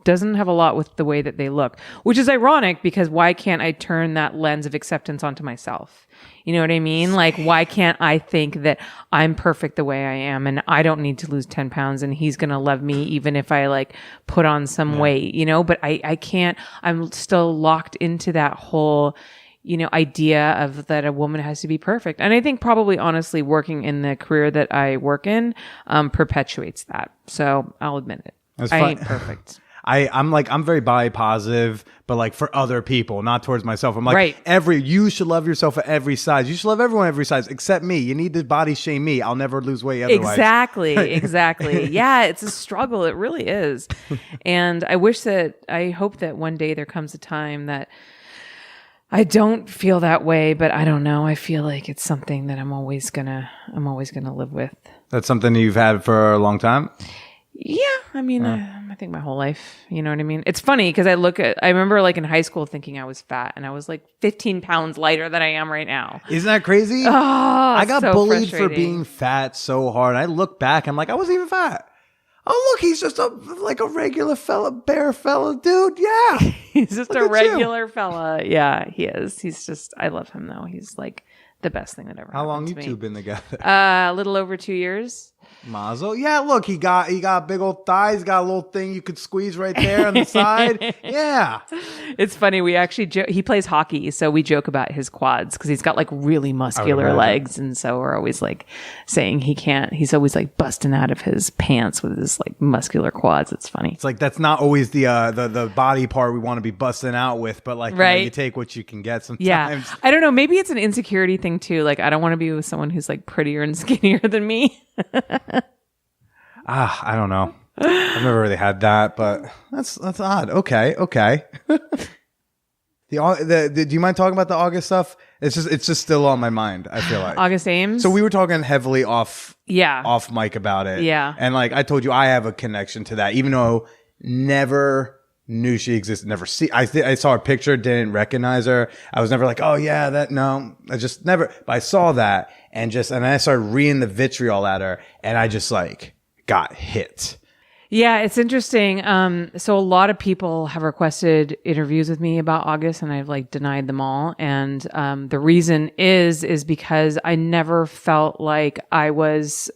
[SPEAKER 3] doesn't have a lot with the way that they look, which is ironic because why can't I turn that lens of acceptance onto myself? You know what I mean? Like, why can't I think that I'm perfect the way I am and I don't need to lose 10 pounds and he's going to love me even if I like put on some weight, you know, but I can't, I'm still locked into that whole, idea of that a woman has to be perfect. And I think probably honestly working in the career that I work in, perpetuates that. So I'll admit it. I ain't perfect.
[SPEAKER 1] I'm very body positive, but like for other people, not towards myself. I'm like, you should love yourself at every size. You should love everyone at every size except me. You need to body shame me. I'll never lose weight otherwise.
[SPEAKER 3] Exactly. Yeah, it's a struggle. It really is. And I hope that one day there comes a time that I don't feel that way, but I don't know. I feel like it's something that I'm always gonna live with.
[SPEAKER 1] That's something you've had for a long time?
[SPEAKER 3] Yeah, I mean, I think my whole life, you know what I mean? It's funny because I remember like in high school thinking I was fat, and I was like 15 pounds lighter than I am right now.
[SPEAKER 1] Isn't that crazy?
[SPEAKER 3] Oh,
[SPEAKER 1] I got
[SPEAKER 3] so
[SPEAKER 1] bullied for
[SPEAKER 3] frustrating.
[SPEAKER 1] being fat so hard. I look back, I'm like, I wasn't even fat. Oh, look, he's just a regular fella, bear fella, dude. Yeah.
[SPEAKER 3] He's just
[SPEAKER 1] Look
[SPEAKER 3] a
[SPEAKER 1] at
[SPEAKER 3] regular fella. Yeah, he is. He's just, I love him though. He's like the best thing that ever
[SPEAKER 1] How long
[SPEAKER 3] happened
[SPEAKER 1] you
[SPEAKER 3] to
[SPEAKER 1] two
[SPEAKER 3] me.
[SPEAKER 1] been together?
[SPEAKER 3] A little over 2 years.
[SPEAKER 1] Mazel. Yeah, look, he got big old thighs, got a little thing you could squeeze right there on the side. Yeah.
[SPEAKER 3] It's funny. We actually he plays hockey, so we joke about his quads because he's got like really muscular
[SPEAKER 1] imagine.
[SPEAKER 3] legs, and so we're always like saying he can't. He's always like busting out of his pants with his like muscular quads. It's funny.
[SPEAKER 1] It's like that's not always the body part we want to be busting out with, but like you know,
[SPEAKER 3] Right.
[SPEAKER 1] you take what you can get sometimes.
[SPEAKER 3] Yeah, I don't know. Maybe it's an insecurity thing too. Like I don't want to be with someone who's like prettier and skinnier than me.
[SPEAKER 1] I don't know. I've never really had that, but that's odd. Okay. Do you mind talking about the August stuff? It's just still on my mind. I feel like
[SPEAKER 3] August Ames.
[SPEAKER 1] So we were talking heavily off mic about it.
[SPEAKER 3] Yeah.
[SPEAKER 1] And like I told you, I have a connection to that, even though never knew she existed. Never I saw her picture, didn't recognize her. I was never like, oh yeah, I just never. But I saw that and I started reading the vitriol at her, and I just like got hit.
[SPEAKER 3] Yeah, it's interesting. So a lot of people have requested interviews with me about August, and I've like denied them all. And the reason is because I never felt like I was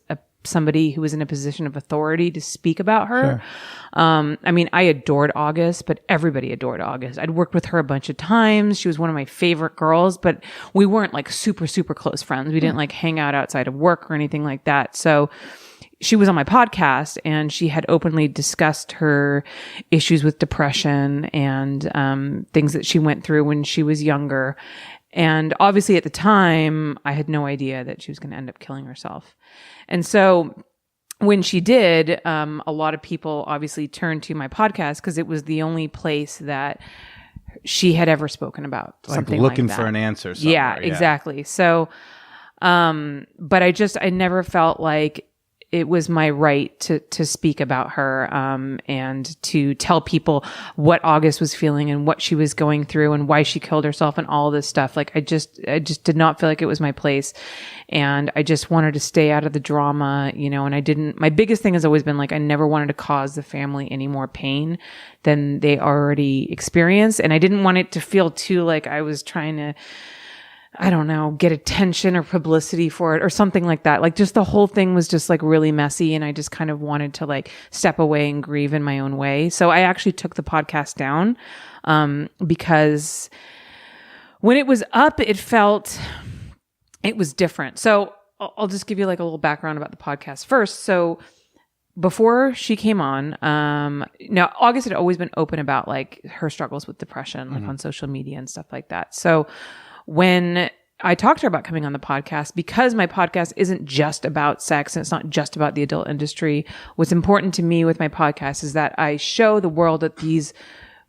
[SPEAKER 3] somebody who was in a position of authority to speak about her. Sure. I mean, I adored August, but everybody adored August. I'd worked with her a bunch of times. She was one of my favorite girls, but we weren't like super, super close friends. We didn't like hang out outside of work or anything like that. So she was on my podcast, and she had openly discussed her issues with depression and things that she went through when she was younger. And obviously at the time, I had no idea that she was going to end up killing herself. And so when she did, a lot of people obviously turned to my podcast because it was the only place that she had ever spoken about something like
[SPEAKER 1] looking
[SPEAKER 3] that.
[SPEAKER 1] for an answer somewhere.
[SPEAKER 3] Yeah, exactly. So, but I never felt like it was my right to speak about her, and to tell people what August was feeling and what she was going through and why she killed herself and all this stuff. Like I just did not feel like it was my place. And I just wanted to stay out of the drama, you know, and my biggest thing has always been like, I never wanted to cause the family any more pain than they already experienced. And I didn't want it to feel too like I was trying to, I don't know, get attention or publicity for it or something like that. Like just the whole thing was just like really messy, and I just kind of wanted to like step away and grieve in my own way. So I actually took the podcast down, because when it was up, it was different. So I'll just give you like a little background about the podcast first. So before she came on, now August had always been open about like her struggles with depression, like on social media and stuff like that. So when I talked to her about coming on the podcast, because my podcast isn't just about sex and it's not just about the adult industry, what's important to me with my podcast is that I show the world that these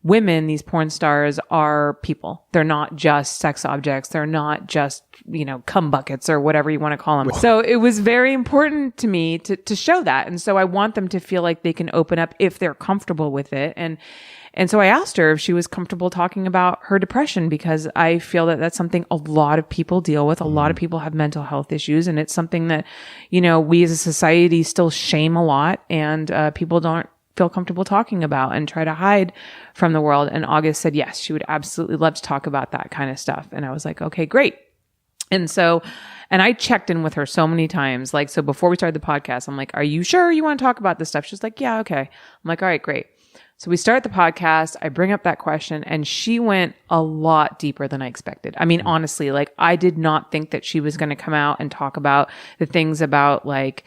[SPEAKER 3] women, these porn stars, are people. They're not just sex objects. They're not just, you know, cum buckets or whatever you want to call them. So it was very important to me to show that. And so I want them to feel like they can open up if they're comfortable with it. And so I asked her if she was comfortable talking about her depression, because I feel that that's something a lot of people deal with. A lot of people have mental health issues, and it's something that, you know, we as a society still shame a lot, and people don't feel comfortable talking about and try to hide from the world. And August said, yes, she would absolutely love to talk about that kind of stuff. And I was like, okay, great. And so, and I checked in with her so many times. Like, so before we started the podcast, I'm like, are you sure you want to talk about this stuff? She's like, yeah, okay. I'm like, all right, great. So we start the podcast, I bring up that question, and she went a lot deeper than I expected. I mean, honestly, like I did not think that she was going to come out and talk about the things about like,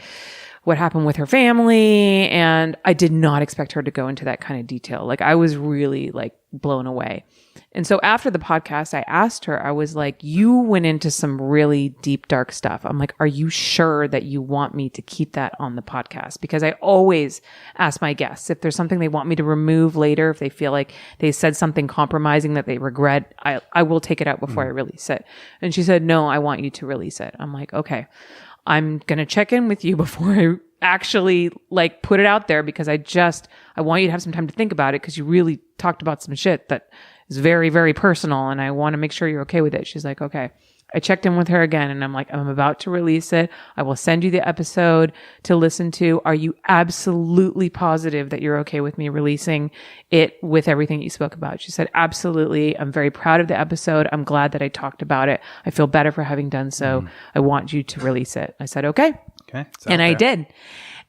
[SPEAKER 3] what happened with her family. And I did not expect her to go into that kind of detail. Like I was really like blown away. And so after the podcast, I asked her, I was like, you went into some really deep, dark stuff. I'm like, are you sure that you want me to keep that on the podcast? Because I always ask my guests if there's something they want me to remove later, if they feel like they said something compromising that they regret, I will take it out before I release it. And she said, no, I want you to release it. I'm like, okay, I'm going to check in with you before I actually like put it out there, because I want you to have some time to think about it, because you really talked about some shit that is very, very personal, and I want to make sure you're okay with it. She's like, okay. I checked in with her again, and I'm like, I'm about to release it. I will send you the episode to listen to. Are you absolutely positive that you're okay with me releasing it with everything you spoke about? She said, absolutely. I'm very proud of the episode. I'm glad that I talked about it. I feel better for having done so. I want you to release it. I said, okay. And I did.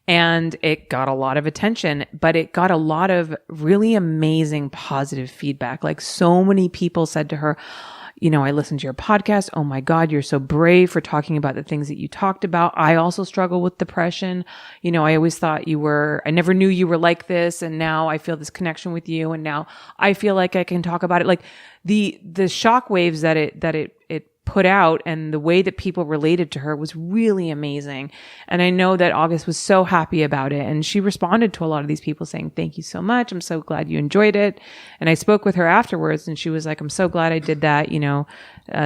[SPEAKER 3] And it got a lot of attention, but it got a lot of really amazing positive feedback. Like so many people said to her, you know, I listened to your podcast. Oh my God, you're so brave for talking about the things that you talked about. I also struggle with depression. You know, I always thought I never knew you were like this. And now I feel this connection with you. And now I feel like I can talk about it. Like the shockwaves that it put out and the way that people related to her was really amazing. And I know that August was so happy about it. And she responded to a lot of these people saying, thank you so much. I'm so glad you enjoyed it. And I spoke with her afterwards, and she was like, I'm so glad I did that. You know,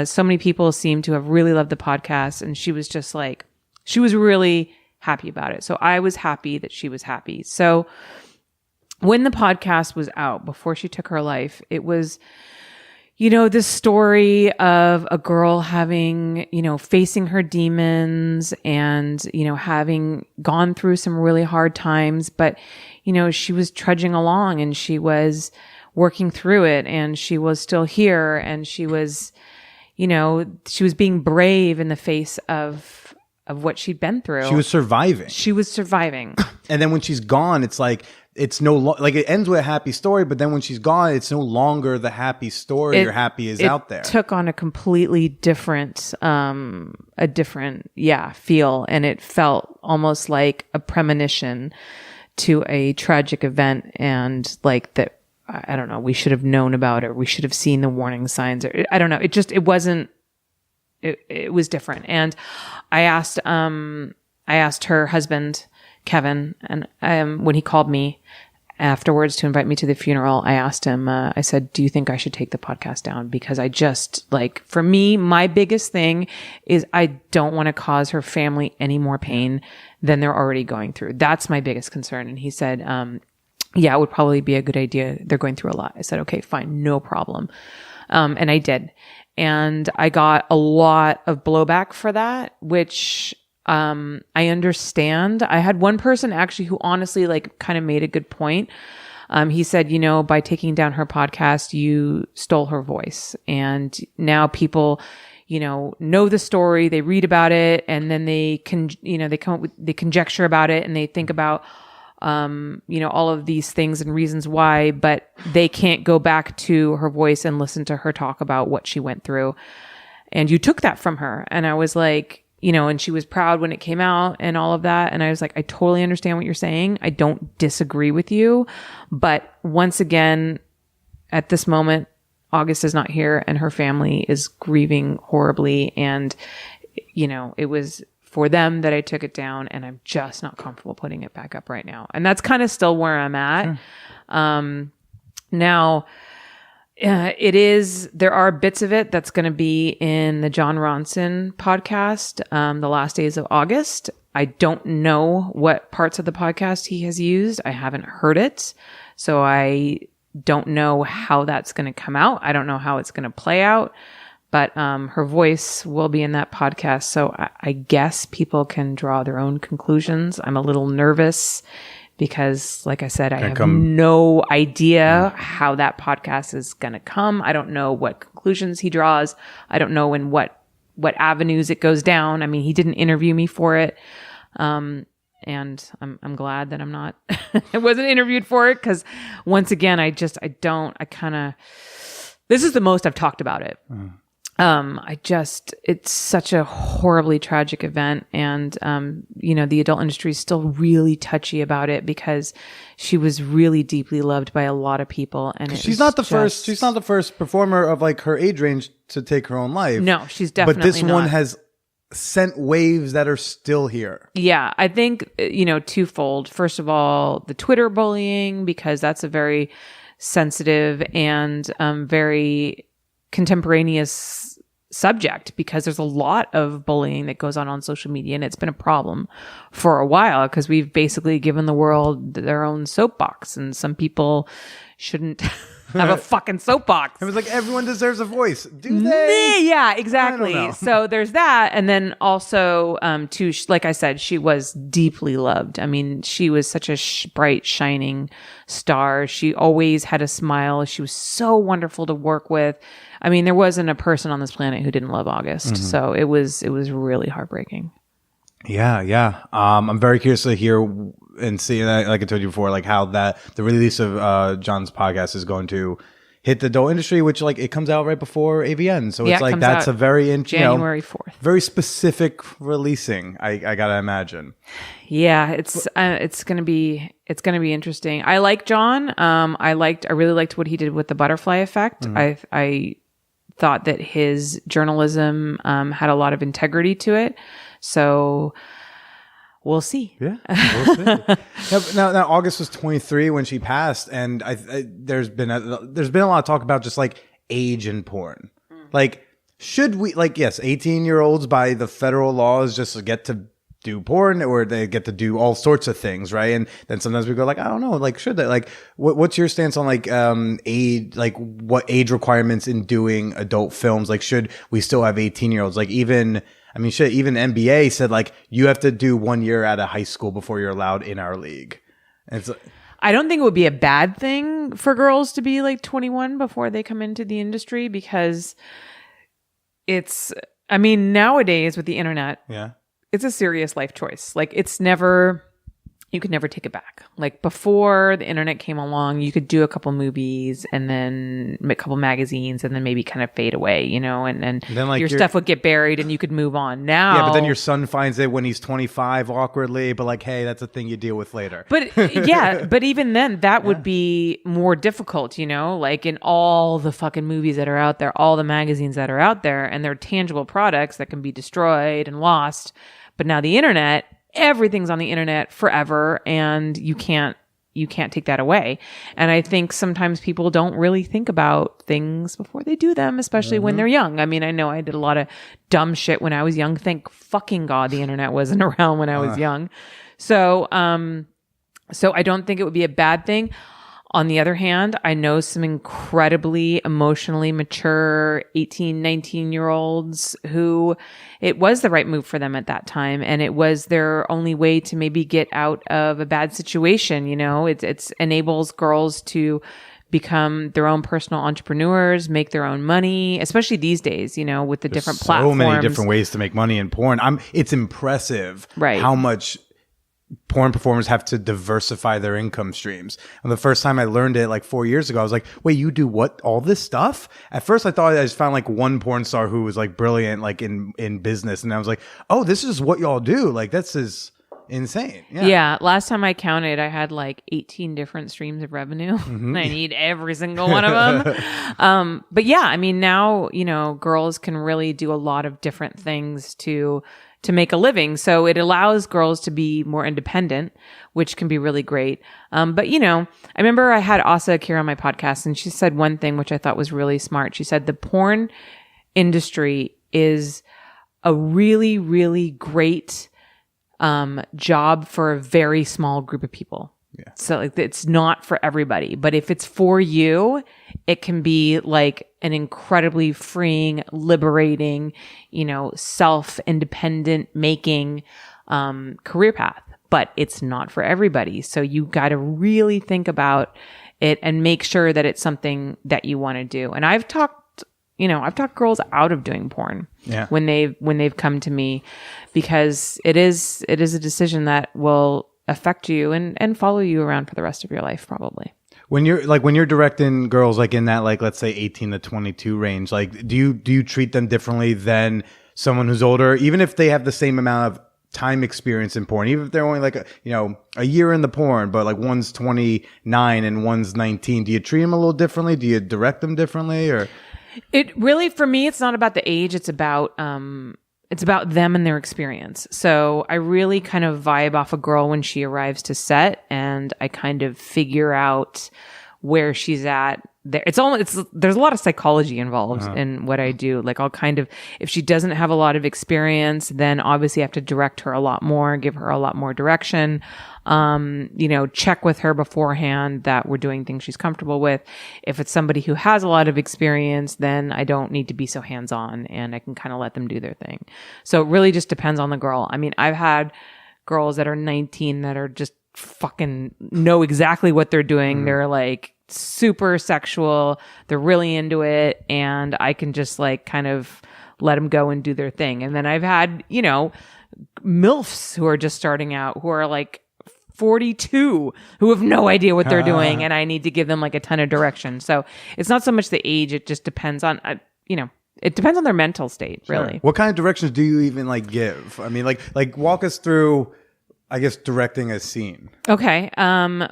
[SPEAKER 3] so many people seem to have really loved the podcast. And she was just like, she was really happy about it. So I was happy that she was happy. So when the podcast was out before she took her life, it was, you know, this story of a girl having, you know, facing her demons and, you know, having gone through some really hard times, but, you know, she was trudging along and she was working through it, and she was still here, and she was, you know, she was being brave in the face of what she'd been through.
[SPEAKER 1] She was surviving. And then when she's gone, it's like, it's like it ends with a happy story, but then when she's gone, it's no longer the happy story or happy is out there.
[SPEAKER 3] It took on a completely different, feel, and it felt almost like a premonition to a tragic event, and like that, I don't know, we should have known about it, we should have seen the warning signs, or I don't know. It was different. And I asked her husband, Kevin, and when he called me afterwards to invite me to the funeral, I asked him, I said, do you think I should take the podcast down? Because I just, like, for me, my biggest thing is I don't want to cause her family any more pain than they're already going through. That's my biggest concern. And he said, yeah, it would probably be a good idea. They're going through a lot. I said, okay, fine, no problem. And I did. And I got a lot of blowback for that, which I understand. I had one person actually who honestly like kind of made a good point. He said, you know, by taking down her podcast, you stole her voice. And now people, you know the story, they read about it, and then they conjecture about it, and they think about, all of these things and reasons why, but they can't go back to her voice and listen to her talk about what she went through. And you took that from her. And I was like, and she was proud when it came out and all of that. And I was like, I totally understand what you're saying. I don't disagree with you. But once again, at this moment, August is not here and her family is grieving horribly. And, it was for them that I took it down, and I'm just not comfortable putting it back up right now. And that's kind of still where I'm at. Sure. Now, there are bits of it that's going to be in the John Ronson podcast, The Last Days of August. I don't know what parts of the podcast he has used. I haven't heard it. So I don't know how that's going to come out. I don't know how it's going to play out. But her voice will be in that podcast. So I guess people can draw their own conclusions. I'm a little nervous because, like I said, I have no idea how that podcast is going to come. I don't know what conclusions he draws. I don't know in what avenues it goes down. I mean, he didn't interview me for it. And I'm glad that I'm not, I wasn't interviewed for it, because once again, this is the most I've talked about it. It's such a horribly tragic event. And, the adult industry is still really touchy about it because she was really deeply loved by a lot of people. And
[SPEAKER 1] she's not the first performer of like her age range to take her own life.
[SPEAKER 3] No, she's definitely
[SPEAKER 1] But this
[SPEAKER 3] not.
[SPEAKER 1] one has sent waves that are still here.
[SPEAKER 3] Yeah, I think, twofold. First of all, the Twitter bullying, because that's a very sensitive and very contemporaneous subject, because there's a lot of bullying that goes on social media, and it's been a problem for a while because we've basically given the world their own soapbox, and some people shouldn't have a fucking soapbox.
[SPEAKER 1] It was like everyone deserves a voice. Do they?
[SPEAKER 3] Yeah, exactly.
[SPEAKER 1] I don't know.
[SPEAKER 3] So there's that. And then also, too, like I said, she was deeply loved. I mean, she was such a bright, shining star. She always had a smile. She was so wonderful to work with. I mean, there wasn't a person on this planet who didn't love August. So it was really heartbreaking.
[SPEAKER 1] Yeah. I'm very curious to hear and see, like I told you before, like how the release of John's podcast is going to hit the adult industry, which like it comes out right before AVN. So it's like that's a very
[SPEAKER 3] January 4th.
[SPEAKER 1] Very specific releasing. I gotta imagine.
[SPEAKER 3] Yeah, it's gonna be interesting. I like John. I really liked what he did with the butterfly effect. I thought that his journalism had a lot of integrity to it. So we'll see.
[SPEAKER 1] Yeah, we'll see. Now, August was 23 when she passed, and there's been a lot of talk about just like age in porn. Like, should we, like, yes, 18-year-olds by the federal laws just get to do porn, or they get to do all sorts of things, right? And then sometimes we go like, I don't know, like, should they? Like, what's your stance on like age, like what age requirements in doing adult films? Like, should we still have 18-year-olds? Like, even NBA said like you have to do 1 year out of high school before you're allowed in our league. And it's
[SPEAKER 3] I don't think it would be a bad thing for girls to be like 21 before they come into the industry, because nowadays with the internet, it's a serious life choice. Like you could never take it back. Like before the internet came along, you could do a couple movies and then a couple magazines and then maybe kind of fade away, and then like your stuff would get buried and you could move on. Now,
[SPEAKER 1] yeah, but then your son finds it when he's 25 awkwardly, but like, hey, that's a thing you deal with later.
[SPEAKER 3] But yeah, but even then that would be more difficult, like in all the fucking movies that are out there, all the magazines that are out there, and they're tangible products that can be destroyed and lost. But now the internet, everything's on the internet forever, and you can't take that away. And I think sometimes people don't really think about things before they do them, especially when they're young. I mean, I know I did a lot of dumb shit when I was young. Thank fucking God the internet wasn't around when I was young. So I don't think it would be a bad thing. On the other hand, I know some incredibly emotionally mature 18, 19-year-olds who it was the right move for them at that time. And it was their only way to maybe get out of a bad situation. It enables girls to become their own personal entrepreneurs, make their own money, especially these days, with the different platforms.
[SPEAKER 1] So many different ways to make money in porn. It's impressive how much porn performers have to diversify their income streams. And the first time I learned it like 4 years ago, I was like, wait, you do what? All this stuff? At first I thought I just found like one porn star who was like brilliant, like in business. And I was like, oh, this is what y'all do. Like, this is insane.
[SPEAKER 3] Yeah. Last time I counted, I had like 18 different streams of revenue. I need every single one of them. But yeah, I mean, now, girls can really do a lot of different things to make a living. So it allows girls to be more independent, which can be really great. But I remember I had Asa Akira on my podcast, and she said one thing which I thought was really smart. She said the porn industry is a really, really great job for a very small group of people. Yeah. So like it's not for everybody, but if it's for you, it can be like an incredibly freeing, liberating, self-independent making career path. But it's not for everybody. So you got to really think about it and make sure that it's something that you want to do. And I've talked girls out of doing porn when they've come to me, because it is a decision that will affect you and follow you around for the rest of your life, probably.
[SPEAKER 1] When you're directing girls like in that like let's say 18 to 22 range, like do you treat them differently than someone who's older, even if they have the same amount of time experience in porn, even if they're only like a year in the porn, but like one's 29 and one's 19? Do you treat them a little differently? Do you direct them differently? Or
[SPEAKER 3] it really, for me, it's not about the age. It's about them and their experience. So I really kind of vibe off a girl when she arrives to set, and I kind of figure out where she's at. There's a lot of psychology involved in what I do. Like I'll kind of, if she doesn't have a lot of experience, then obviously I have to direct her a lot more, give her a lot more direction. Check with her beforehand that we're doing things she's comfortable with. If it's somebody who has a lot of experience, then I don't need to be so hands-on and I can kind of let them do their thing. So it really just depends on the girl. I mean, I've had girls that are 19 that are just fucking know exactly what they're doing. They're like super sexual. They're really into it. And I can just like kind of let them go and do their thing. And then I've had, MILFs who are just starting out, who are like 42, who have no idea what they're doing. And I need to give them like a ton of direction. So it's not so much the age. It just depends on, it depends on their mental state, really.
[SPEAKER 1] Sure. What kind of directions do you even like give? I mean, like walk us through, I guess, directing a scene.
[SPEAKER 3] Okay.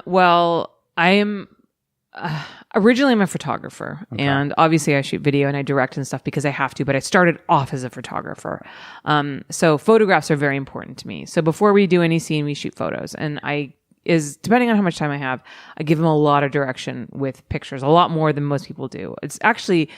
[SPEAKER 3] Well, I am originally I'm a photographer, and obviously I shoot video and I direct and stuff because I have to, but I started off as a photographer. So photographs are very important to me. So before we do any scene, we shoot photos, and depending on how much time I have, I give them a lot of direction with pictures, a lot more than most people do. It's actually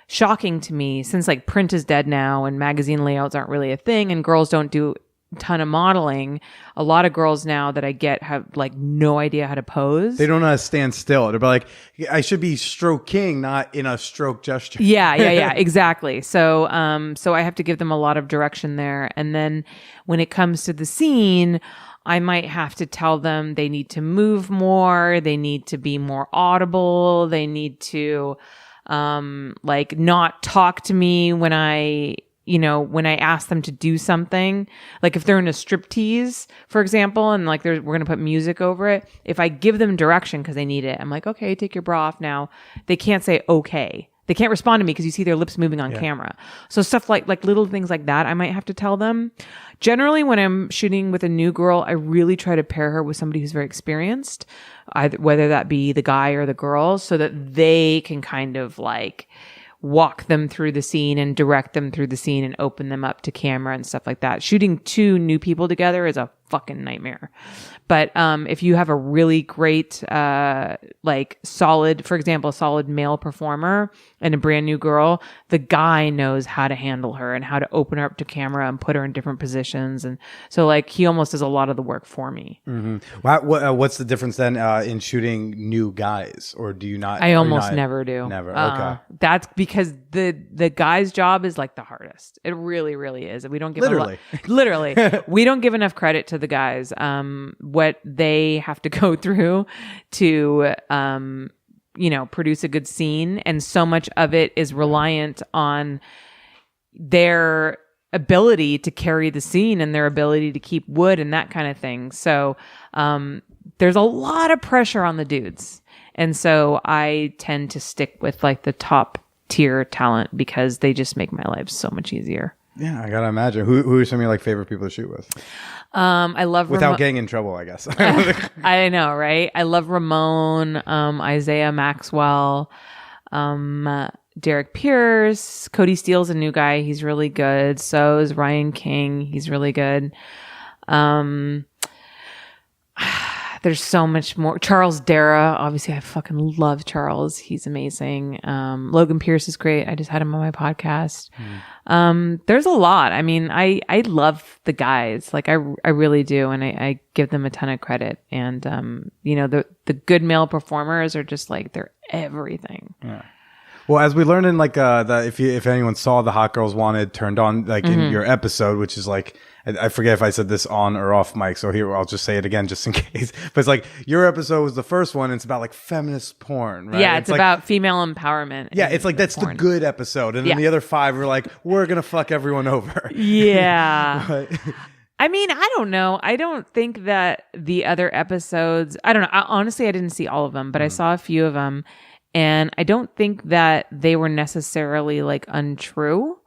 [SPEAKER 3] shocking to me, since like print is dead now and magazine layouts aren't really a thing and girls don't do ton of modeling. A lot of girls now that I get have like no idea how to pose.
[SPEAKER 1] They don't know how to stand still. They're like, I should be stroking, not in a stroke gesture.
[SPEAKER 3] Yeah, exactly. So I have to give them a lot of direction there. And then when it comes to the scene, I might have to tell them they need to move more, they need to be more audible, they need to like not talk to me when I ask them to do something. Like if they're in a striptease, for example, and like we're going to put music over it, if I give them direction because they need it, I'm like, okay, take your bra off now. They can't say okay. They can't respond to me because you see their lips moving on camera. So stuff like little things like that, I might have to tell them. Generally, when I'm shooting with a new girl, I really try to pair her with somebody who's very experienced, whether that be the guy or the girl, so that they can kind of like walk them through the scene and direct them through the scene and open them up to camera and stuff like that. Shooting two new people together is a fucking nightmare. But if you have a really great, solid, for example, a solid male performer and a brand new girl, the guy knows how to handle her and how to open her up to camera and put her in different positions. And so like he almost does a lot of the work for me.
[SPEAKER 1] Mm-hmm. What's the difference then in shooting new guys? Or do you not?
[SPEAKER 3] I almost never do.
[SPEAKER 1] Never. Okay.
[SPEAKER 3] That's because the guy's job is like the hardest. It really, really is. We don't give literally we don't give enough credit to the guys. What they have to go through to produce a good scene, and so much of it is reliant on their ability to carry the scene and their ability to keep wood and that kind of thing. So there's a lot of pressure on the dudes, and so I tend to stick with like the top tier talent because they just make my life so much easier.
[SPEAKER 1] Yeah, I gotta imagine. Who are some of your like favorite people to shoot with?
[SPEAKER 3] I love
[SPEAKER 1] without getting in trouble, I guess.
[SPEAKER 3] I know, right? I love Ramon, Isaiah Maxwell, Derek Pierce, Cody Steele's a new guy. He's really good. So is Ryan King. He's really good. There's so much more. Charles Dara, obviously, I fucking love Charles. He's amazing. Logan Pierce is great. I just had him on my podcast. There's a lot. I mean, I love the guys. Like I really do, and I give them a ton of credit. And the good male performers are just like they're everything. Yeah.
[SPEAKER 1] Well, as we learned in like if anyone saw the Hot Girls Wanted turned on like in your episode, which is like I forget if I said this on or off mic, so here I'll just say it again just in case. But it's like your episode was the first one. And it's about like feminist porn, right?
[SPEAKER 3] Yeah, it's about female empowerment.
[SPEAKER 1] Yeah, it's like that's porn. The good episode, and then the other 5 were like we're gonna fuck everyone over.
[SPEAKER 3] Yeah. I mean, I don't know. I don't think that the other episodes, I don't know. Honestly, I didn't see all of them, but I saw a few of them. And I don't think that they were necessarily like untrue.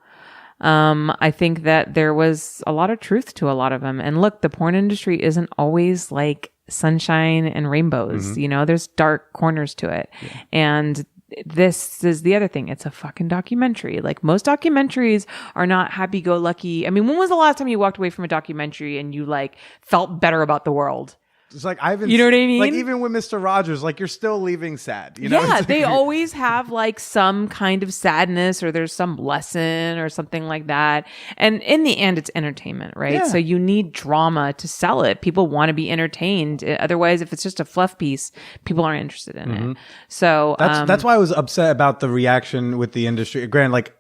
[SPEAKER 3] I think that there was a lot of truth to a lot of them. And look, the porn industry isn't always like sunshine and rainbows. You know, there's dark corners to it. Yeah. And this is the other thing. It's a fucking documentary. Like most documentaries are not happy-go-lucky. I mean, when was the last time you walked away from a documentary and you like felt better about the world?
[SPEAKER 1] It's like I haven't.
[SPEAKER 3] You know what I mean?
[SPEAKER 1] Like even with Mr. Rogers, like you're still leaving sad. You know?
[SPEAKER 3] Yeah, they always have like some kind of sadness, or there's some lesson or something like that. And in the end, it's entertainment, right?
[SPEAKER 1] Yeah.
[SPEAKER 3] So you need drama to sell it. People want to be entertained. Otherwise, if it's just a fluff piece, people aren't interested in it. So
[SPEAKER 1] that's why I was upset about the reaction with the industry. Granted, like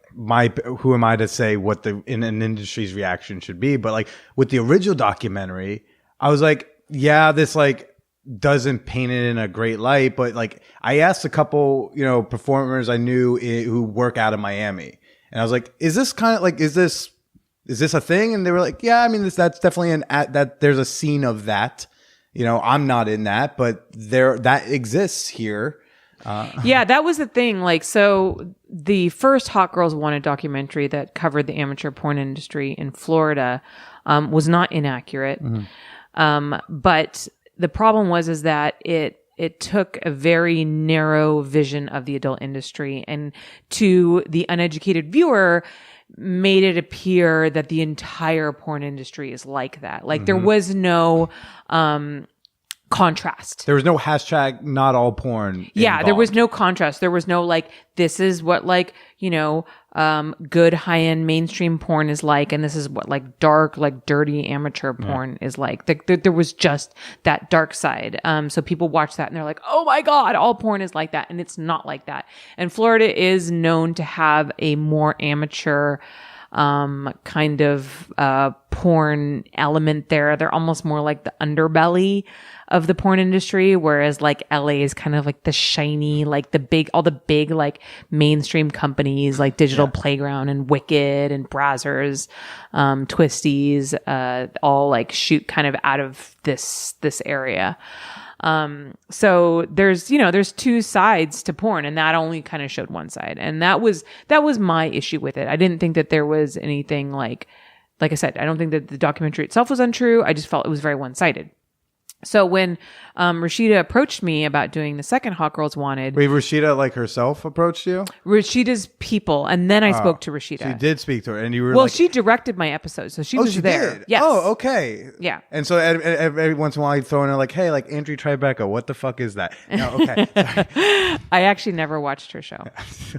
[SPEAKER 1] who am I to say what the in an industry's reaction should be? But like with the original documentary, I was like, yeah, this like doesn't paint it in a great light, but like I asked a couple, performers I knew who work out of Miami, and I was like, is this kind of like, is this a thing? And they were like, yeah, I mean, that's definitely that there's a scene of that. I'm not in that, but that exists here.
[SPEAKER 3] Yeah, that was the thing. Like, so the first Hot Girls Wanted documentary that covered the amateur porn industry in Florida was not inaccurate. But the problem is that it took a very narrow vision of the adult industry, and to the uneducated viewer made it appear that the entire porn industry is like that. Like there was no contrast.
[SPEAKER 1] There was no hashtag not all porn.
[SPEAKER 3] Yeah,
[SPEAKER 1] involved.
[SPEAKER 3] there was no contrast. There was no like, this is what like, good high-end mainstream porn is like, and this is what like dark, like dirty amateur porn is like. There was just that dark side. So people watch that and they're like, oh my God, all porn is like that. And it's not like that. And Florida is known to have a more amateur kind of porn element there. They're almost more like the underbelly of the porn industry, whereas like LA is kind of like the shiny, like all the big like mainstream companies like Digital Playground and Wicked and Brazzers, Twisties, all like shoot kind of out of this area. So there's two sides to porn, and that only kind of showed one side. And that was my issue with it. I didn't think that there was anything like I said, I don't think that the documentary itself was untrue. I just felt it was very one-sided. So when Rashida approached me about doing the second Hot Girls Wanted...
[SPEAKER 1] Wait, Rashida like herself approached you?
[SPEAKER 3] Rashida's people, and then I spoke to Rashida.
[SPEAKER 1] So you did speak to her, and you were
[SPEAKER 3] Well, she directed my episode, so she was there.
[SPEAKER 1] Did?
[SPEAKER 3] Yes.
[SPEAKER 1] Oh, okay.
[SPEAKER 3] Yeah.
[SPEAKER 1] And so every once in a while you'd throw in her like, hey, like Andrew Tribeca, what the fuck is that? No, okay.
[SPEAKER 3] I actually never watched her show.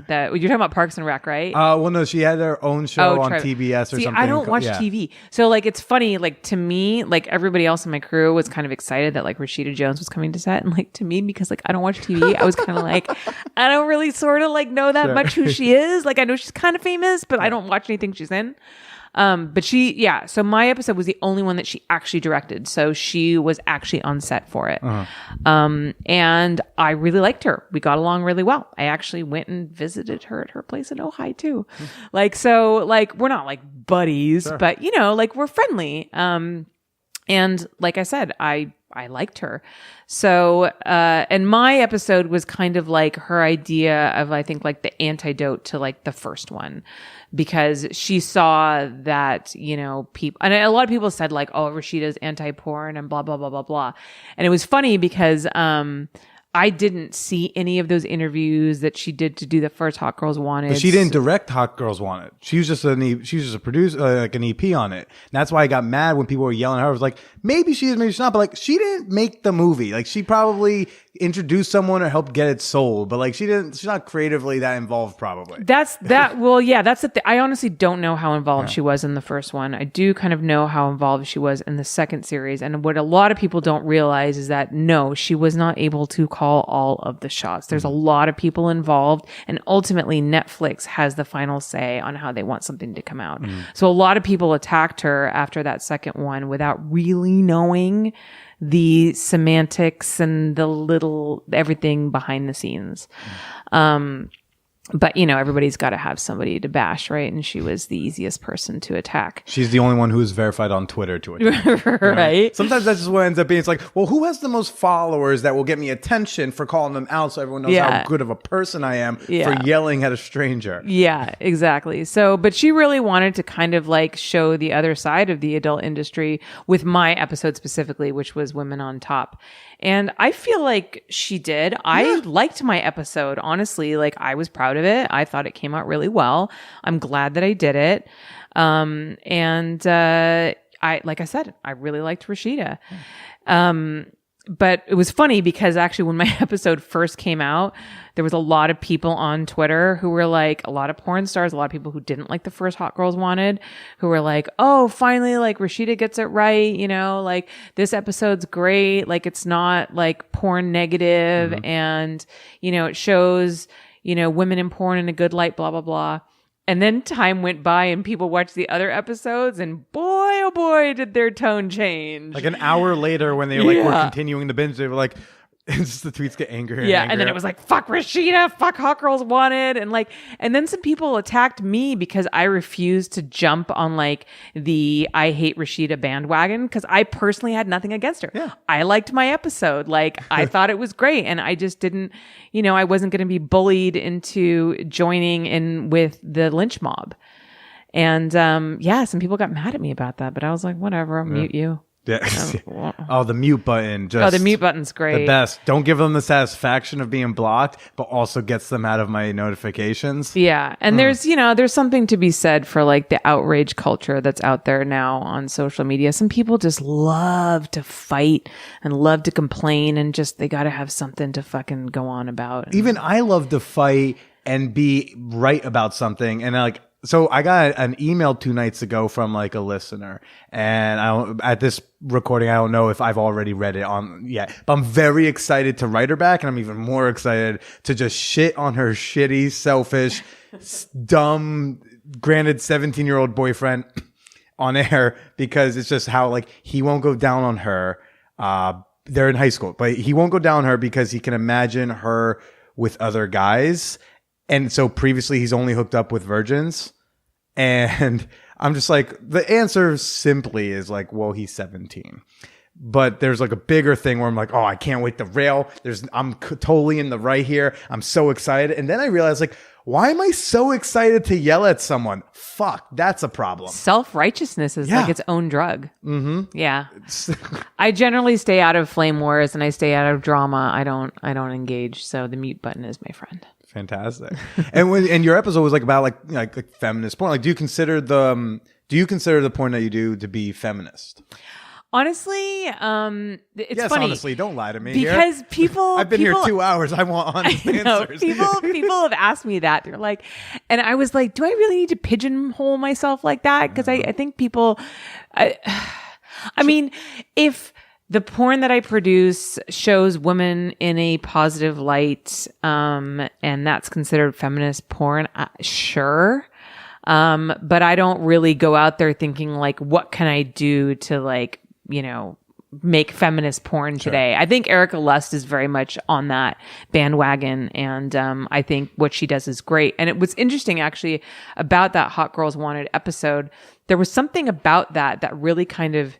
[SPEAKER 3] You're talking about Parks and Rec, right?
[SPEAKER 1] Well, no, she had her own show on TBS or something.
[SPEAKER 3] I don't watch TV. So like, it's funny, like to me, like everybody else in my crew was kind of excited that like Rashida Jones was coming to set, and like to me, because like I don't watch TV, I was kind of like, I don't really sort of like know that much who she is. Like I know she's kind of famous, but I don't watch anything she's in. But so my episode was the only one that she actually directed. So she was actually on set for it. And I really liked her. We got along really well. I actually went and visited her at her place in Ojai too. We're not like buddies, but like we're friendly. And like I said, I liked her. So, and my episode was kind of like her idea of, I think, like the antidote to like the first one, because she saw that, people, and a lot of people said like, oh, Rashida's anti-porn and blah, blah, blah, blah, blah. And it was funny because, I didn't see any of those interviews that she did to do the first Hot Girls Wanted.
[SPEAKER 1] But she didn't direct Hot Girls Wanted. She was just a producer, like an EP on it. And that's why I got mad when people were yelling at her. I was like, maybe she is, maybe she's not. But like, she didn't make the movie. Like, she probably introduced someone or helped get it sold. But like, she's not creatively that involved, probably.
[SPEAKER 3] Well, yeah, that's the thing. I honestly don't know how involved she was in the first one. I do kind of know how involved she was in the second series. And what a lot of people don't realize is that no, she was not able to call all of the shots. There's a lot of people involved, and ultimately Netflix has the final say on how they want something to come out. So a lot of people attacked her after that second one without really knowing the semantics and the little everything behind the scenes. But, everybody's got to have somebody to bash, right? And she was the easiest person to attack.
[SPEAKER 1] She's the only one who is verified on Twitter to attack.
[SPEAKER 3] Right?
[SPEAKER 1] Sometimes that's just what ends up being. It's like, well, who has the most followers that will get me attention for calling them out so everyone knows how good of a person I am for yelling at a stranger?
[SPEAKER 3] Yeah, exactly. So, but she really wanted to kind of like show the other side of the adult industry with my episode specifically, which was Women on Top. And I feel like she did. I liked my episode, honestly. Like, I was proud of it. I thought it came out really well. I'm glad that I did it. Like I said, I really liked Rashida. But it was funny because actually when my episode first came out, there was a lot of people on Twitter who were like, a lot of porn stars, a lot of people who didn't like the first Hot Girls Wanted, who were like, oh, finally, like Rashida gets it right. Like this episode's great. Like it's not like porn negative and, it shows, women in porn in a good light, blah, blah, blah. And then time went by and people watched the other episodes and boy, oh boy, did their tone change.
[SPEAKER 1] Like an hour later when they were continuing the binge, they were like, it's the tweets get angrier.
[SPEAKER 3] Yeah.
[SPEAKER 1] And
[SPEAKER 3] And then it was like, fuck Rashida, fuck Hot Girls Wanted. And then some people attacked me because I refused to jump on like the I hate Rashida bandwagon because I personally had nothing against her.
[SPEAKER 1] Yeah.
[SPEAKER 3] I liked my episode. Like I thought it was great. And I just didn't, I wasn't going to be bullied into joining in with the lynch mob. And some people got mad at me about that, but I was like, whatever, I'll mute you.
[SPEAKER 1] Yeah. Oh, the mute button.
[SPEAKER 3] The mute button's great.
[SPEAKER 1] The best. Don't give them the satisfaction of being blocked, but also gets them out of my notifications.
[SPEAKER 3] Yeah. And there's something to be said for like the outrage culture that's out there now on social media. Some people just love to fight and love to complain and just, they got to have something to fucking go on about.
[SPEAKER 1] Even I love to fight and be right about something. And so I got an email 2 nights ago from like a listener, and at this recording, I don't know if I've already read it on yet, but I'm very excited to write her back, and I'm even more excited to just shit on her shitty, selfish, dumb, granted 17-year-old boyfriend on air, because it's just how like he won't go down on her. They're in high school, but he won't go down on her because he can imagine her with other guys. And so previously he's only hooked up with virgins. And I'm just like, the answer simply is like, well, he's 17. But there's like a bigger thing where I'm like, oh, I can't wait to rail. I'm totally in the right here. I'm so excited. And then I realized like, why am I so excited to yell at someone? Fuck, that's a problem.
[SPEAKER 3] Self-righteousness is like its own drug. Mm-hmm. Yeah. I generally stay out of flame wars and I stay out of drama. I don't engage. So the mute button is my friend.
[SPEAKER 1] Fantastic. And your episode was like about like feminist porn. Like, do you consider the porn that you do to be feminist?
[SPEAKER 3] Honestly, it's funny.
[SPEAKER 1] Honestly, don't lie to me.
[SPEAKER 3] Because people,
[SPEAKER 1] I've been here 2 hours. I want honest answers.
[SPEAKER 3] People have asked me that. They're like, and I was like, do I really need to pigeonhole myself like that? Because I think people, I mean, if the porn that I produce shows women in a positive light, and that's considered feminist porn, sure. But I don't really go out there thinking like, what can I do to like, make feminist porn today. I think Erica Lust is very much on that bandwagon. And I think what she does is great. And it was interesting actually about that Hot Girls Wanted episode. There was something about that really kind of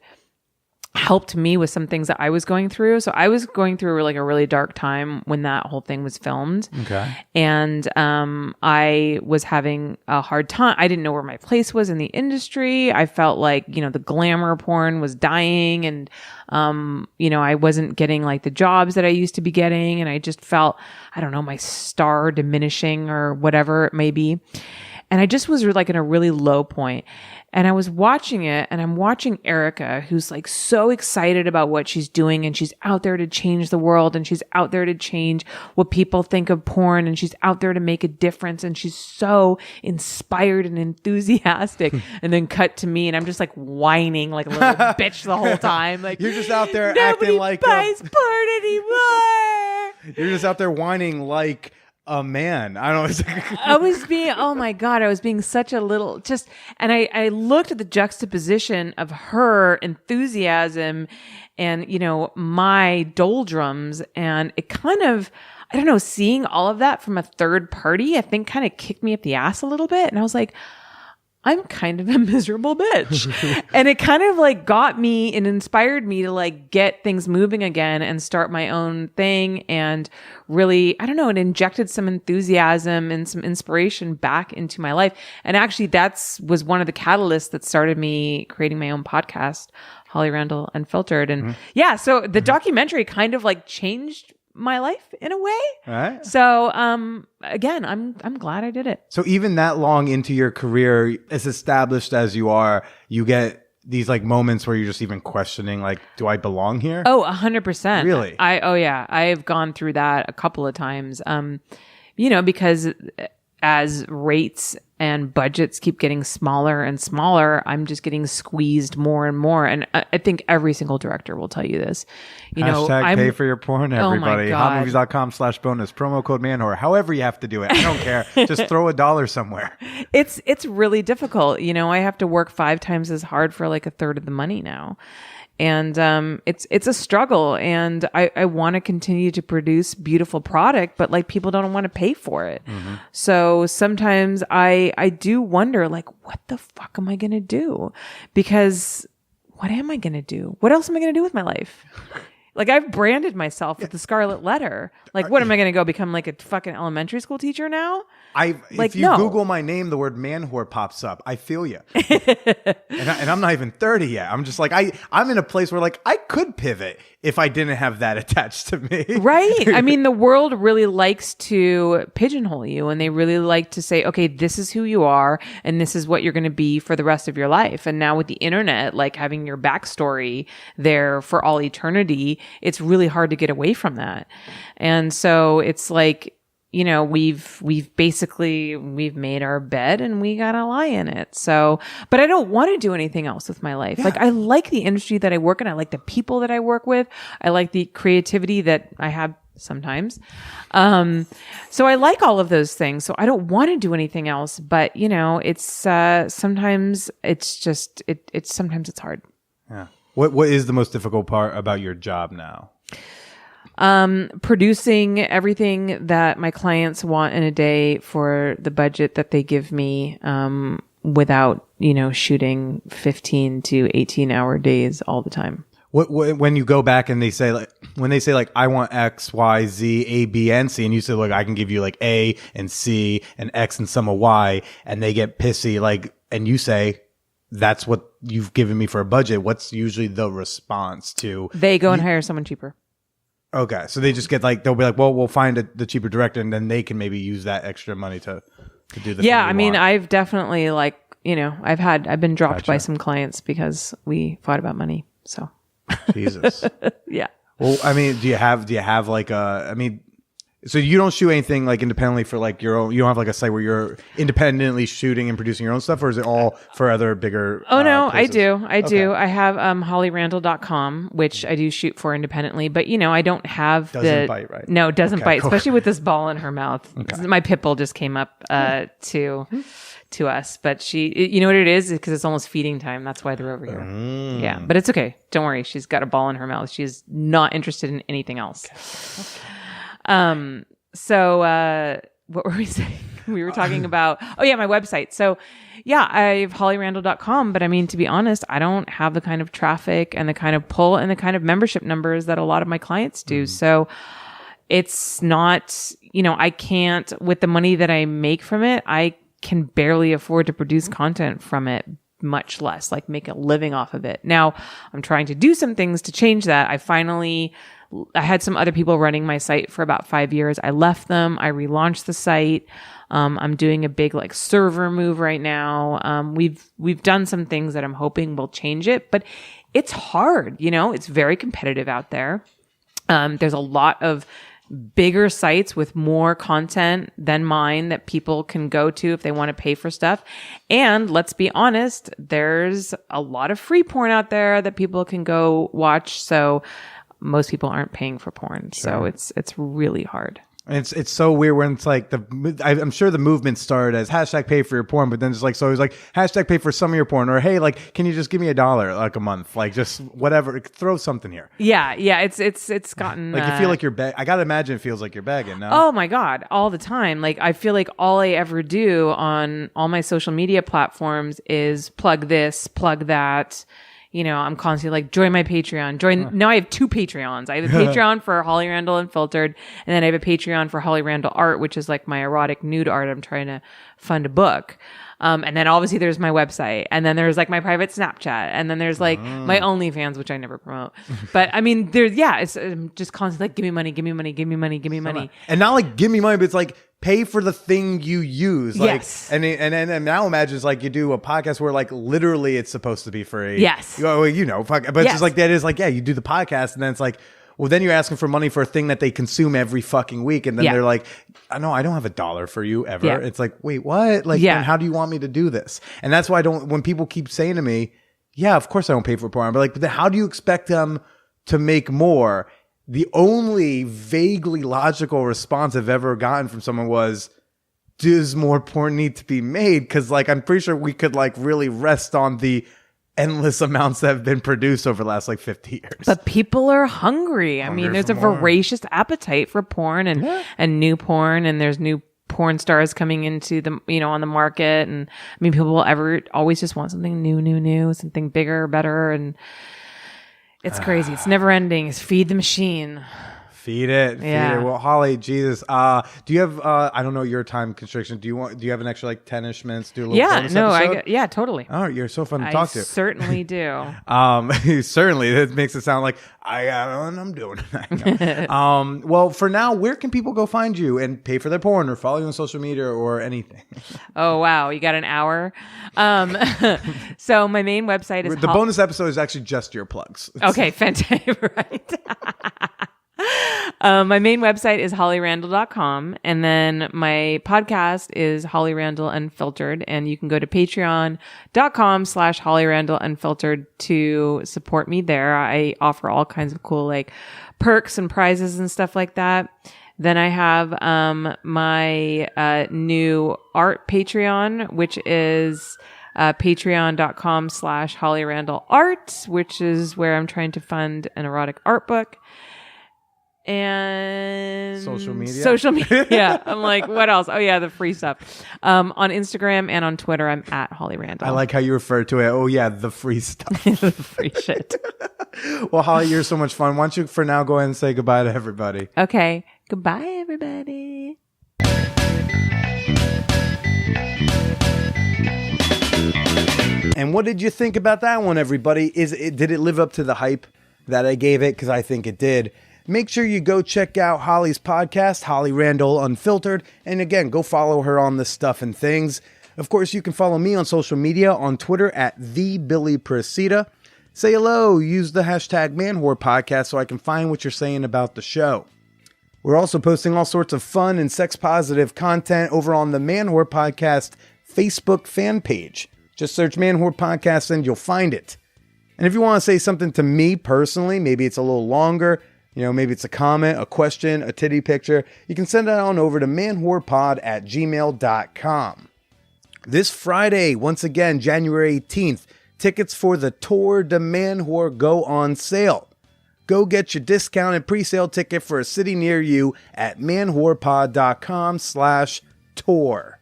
[SPEAKER 3] helped me with some things that I was going through. So I was going through like a really dark time when that whole thing was filmed. Okay. And I was having a hard time. I didn't know where my place was in the industry. I felt like, the glamour porn was dying and, I wasn't getting like the jobs that I used to be getting. And I just felt, I don't know, my star diminishing or whatever it may be. And I just was like in a really low point. And I was watching it and I'm watching Erica, who's like so excited about what she's doing and she's out there to change the world and she's out there to change what people think of porn and she's out there to make a difference and she's so inspired and enthusiastic. And then cut to me and I'm just like whining like a little bitch the whole time. Like
[SPEAKER 1] you're just out there acting like
[SPEAKER 3] buys porn anymore.
[SPEAKER 1] You're just out there whining like a man. I don't know.
[SPEAKER 3] I was being such a little and I looked at the juxtaposition of her enthusiasm and, my doldrums and it kind of, I don't know, seeing all of that from a third party, I think kind of kicked me up the ass a little bit. And I was like, I'm kind of a miserable bitch. And it kind of like got me and inspired me to like get things moving again and start my own thing. And really, I don't know, it injected some enthusiasm and some inspiration back into my life. And actually was one of the catalysts that started me creating my own podcast, Holly Randall Unfiltered. And so the documentary kind of like changed my life in a way.
[SPEAKER 1] Right.
[SPEAKER 3] So, again, I'm glad I did it.
[SPEAKER 1] So even that long into your career, as established as you are, you get these like moments where you're just even questioning, like, do I belong here?
[SPEAKER 3] Oh, 100%.
[SPEAKER 1] Really?
[SPEAKER 3] I've gone through that a couple of times. Because as rates and budgets keep getting smaller and smaller, I'm just getting squeezed more and more. And I think every single director will tell you this.
[SPEAKER 1] Hashtag pay for your porn, everybody.
[SPEAKER 3] Oh my God.
[SPEAKER 1] Hotmovies.com/bonus, promo code Manwhore. However you have to do it. I don't care. Just throw $1 somewhere.
[SPEAKER 3] It's really difficult. I have to work 5 times as hard for like a third of the money now. And it's a struggle, and I want to continue to produce beautiful product, but like people don't want to pay for it. So sometimes I do wonder, like, what the fuck am I going to do? Because what am I going to do? What else am I going to do with my life? Like, I've branded myself with the Scarlet Letter. Like, what am I going to go become like a fucking elementary school teacher now?
[SPEAKER 1] If you Google my name, the word Manwhore pops up. I feel you. and I'm not even 30 yet. I'm just like, I'm in a place where like I could pivot if I didn't have that attached to me.
[SPEAKER 3] Right. I mean, the world really likes to pigeonhole you, and they really like to say, okay, this is who you are and this is what you're going to be for the rest of your life. And now with the internet, like having your backstory there for all eternity, it's really hard to get away from that. And so it's like, we've made our bed and we gotta lie in it. So, but I don't want to do anything else with my life. Yeah. Like, I like the industry that I work in. I like the people that I work with. I like the creativity that I have sometimes. So I like all of those things. So I don't want to do anything else, but it's, sometimes it's just, sometimes it's hard.
[SPEAKER 1] Yeah. What is the most difficult part about your job now?
[SPEAKER 3] Producing everything that my clients want in a day for the budget that they give me, without, shooting 15 to 18-hour days all the time.
[SPEAKER 1] When you go back and they say like, I want X, Y, Z, A, B, and C, and you say, look, I can give you like A and C and X and some of Y, and they get pissy, like, and you say, that's what you've given me for a budget. What's usually the response to?
[SPEAKER 3] They go and hire someone cheaper.
[SPEAKER 1] Okay, so they just get like, they'll be like, well, we'll find the cheaper director, and then they can maybe use that extra money to do the
[SPEAKER 3] yeah.
[SPEAKER 1] thing
[SPEAKER 3] I mean,
[SPEAKER 1] want.
[SPEAKER 3] I've definitely like, I've been dropped by some clients because we fought about money. So
[SPEAKER 1] Jesus.
[SPEAKER 3] Yeah.
[SPEAKER 1] Well, I mean, do you have like so you don't shoot anything like independently for like your own, you don't have like a site where you're independently shooting and producing your own stuff, or is it all for other bigger
[SPEAKER 3] Oh no,
[SPEAKER 1] places?
[SPEAKER 3] I do. I have hollyrandall.com, which I do shoot for independently, but I don't have
[SPEAKER 1] doesn't bite, right?
[SPEAKER 3] No, it doesn't bite,
[SPEAKER 1] cool.
[SPEAKER 3] especially with this ball in her mouth.
[SPEAKER 1] Okay.
[SPEAKER 3] My pit bull just came up to us, but you know what it is? Because it's almost feeding time. That's why they're over here. Yeah, but it's okay. Don't worry. She's got a ball in her mouth. She's not interested in anything else. Okay. So what were we saying? We were talking about, my website. So yeah, I have hollyrandall.com, but I mean, to be honest, I don't have the kind of traffic and the kind of pull and the kind of membership numbers that a lot of my clients do. So it's not, I can't, with the money that I make from it, I can barely afford to produce content from it, much less like make a living off of it. Now I'm trying to do some things to change that. I had some other people running my site for about 5 years. I left them. I relaunched the site. I'm doing a big like server move right now. We've done some things that I'm hoping will change it, but it's hard. It's very competitive out there. There's a lot of bigger sites with more content than mine that people can go to if they want to pay for stuff. And let's be honest, there's a lot of free porn out there that people can go watch. So most people aren't paying for porn. Sure. So it's really hard.
[SPEAKER 1] And it's so weird when it's like I'm sure the movement started as hashtag pay for your porn, but then it's like, so it's like hashtag pay for some of your porn, or hey, like, can you just give me $1 like a month? Like just whatever, throw something here.
[SPEAKER 3] Yeah. It's gotten
[SPEAKER 1] like you feel like you're I gotta imagine it feels like you're begging. No?
[SPEAKER 3] Oh my God, all the time. Like I feel like all I ever do on all my social media platforms is plug this, plug that. You know, I'm constantly like, join my Patreon. Now I have 2 Patreons. I have a Patreon for Holly Randall Unfiltered, and then I have a Patreon for Holly Randall Art, which is like my erotic nude art. I'm trying to fund a book. And then obviously there's my website, and then there's like my private Snapchat, and then there's like my OnlyFans, which I never promote. But I mean, it's just constantly like, give me money, give me money, give me money, give me money.
[SPEAKER 1] And not like give me money, but it's like pay for the thing you use. Like,
[SPEAKER 3] yes.
[SPEAKER 1] And now imagine it's like you do a podcast where like literally it's supposed to be free.
[SPEAKER 3] Yes.
[SPEAKER 1] But it's just like that is like, yeah, you do the podcast and then it's like, well, then you're asking for money for a thing that they consume every fucking week. And then they're like, I don't have $1 for you ever. Yeah. It's like, wait, what? Like, then how do you want me to do this? And that's why when people keep saying to me, yeah, of course I don't pay for porn. But then how do you expect them to make more? The only vaguely logical response I've ever gotten from someone was, does more porn need to be made? Because like, I'm pretty sure we could like really rest on the endless amounts that have been produced over the last like 50 years.
[SPEAKER 3] But people are hungry. I mean, there's a voracious appetite for porn and new porn, and there's new porn stars coming into the, on the market. And I mean, people will always just want something new, something bigger, better. And it's crazy. It's never ending. It's feed the machine.
[SPEAKER 1] Feed it. Well, Holly, Jesus. Do you have I don't know your time constriction. Do you have an extra like 10-ish minutes to do a little bonus episode?
[SPEAKER 3] Totally.
[SPEAKER 1] Oh, you're so fun to talk to.
[SPEAKER 3] Certainly do.
[SPEAKER 1] Certainly. It makes it sound like I'm doing it. Well, for now, where can people go find you and pay for their porn or follow you on social media or anything?
[SPEAKER 3] Oh, wow. You got an hour. So my main website is
[SPEAKER 1] the bonus episode is actually just your plugs.
[SPEAKER 3] Okay, fantastic. Right. My main website is hollyrandall.com, and then my podcast is Holly Randall Unfiltered, and you can go to patreon.com/hollyrandallunfiltered to support me there. I offer all kinds of cool like perks and prizes and stuff like that. Then I have my new art Patreon, which is patreon.com/hollyrandallart, which is where I'm trying to fund an erotic art book. And
[SPEAKER 1] social media.
[SPEAKER 3] Yeah. I'm like, what else? Oh yeah, the free stuff. On Instagram and on Twitter, I'm at Holly Randall.
[SPEAKER 1] I like how you refer to it. Oh yeah, the free stuff.
[SPEAKER 3] The free shit.
[SPEAKER 1] Well, Holly, you're so much fun. Why don't you for now go ahead and say goodbye to everybody?
[SPEAKER 3] Okay. Goodbye, everybody.
[SPEAKER 1] And what did you think about that one, everybody? Did it live up to the hype that I gave it? Because I think it did. Make sure you go check out Holly's podcast, Holly Randall Unfiltered. And again, go follow her on this stuff and things. Of course, you can follow me on social media on Twitter at TheBillyPracida. Say hello. Use the hashtag Manwhore Podcast so I can find what you're saying about the show. We're also posting all sorts of fun and sex-positive content over on the Manwhore Podcast Facebook fan page. Just search Manwhore Podcast and you'll find it. And if you want to say something to me personally, maybe it's a little longer, maybe it's a comment, a question, a titty picture, you can send that on over to manwhorepod@gmail.com. This Friday, once again, January 18th, tickets for the Tour de Manwhore go on sale. Go get your discounted pre-sale ticket for a city near you at manwhorepod.com/tour.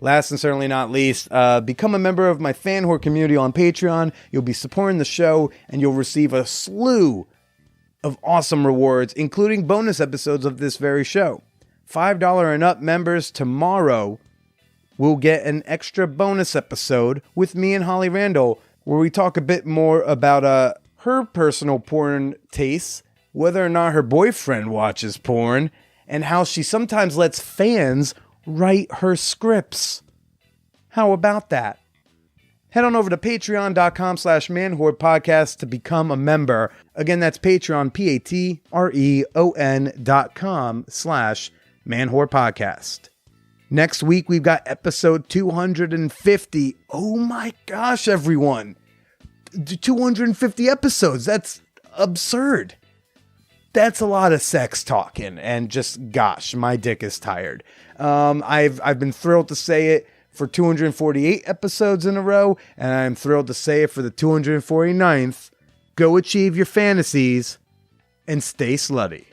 [SPEAKER 1] Last and certainly not least, become a member of my fan whore community on Patreon. You'll be supporting the show and you'll receive a slew of awesome rewards, including bonus episodes of this very show. $5 and up members tomorrow will get an extra bonus episode with me and Holly Randall, where we talk a bit more about her personal porn tastes, whether or not her boyfriend watches porn, and how she sometimes lets fans write her scripts. How about that? Head on over to patreon.com/Manwhore Podcast to become a member. Again, that's Patreon, patreon.com/Manwhore Podcast. Next week, we've got episode 250. Oh my gosh, everyone. 250 episodes. That's absurd. that's a lot of sex talking, and just gosh, my dick is tired. I've been thrilled to say it for 248 episodes in a row, and I'm thrilled to say it for the 249th. Go achieve your fantasies and stay slutty.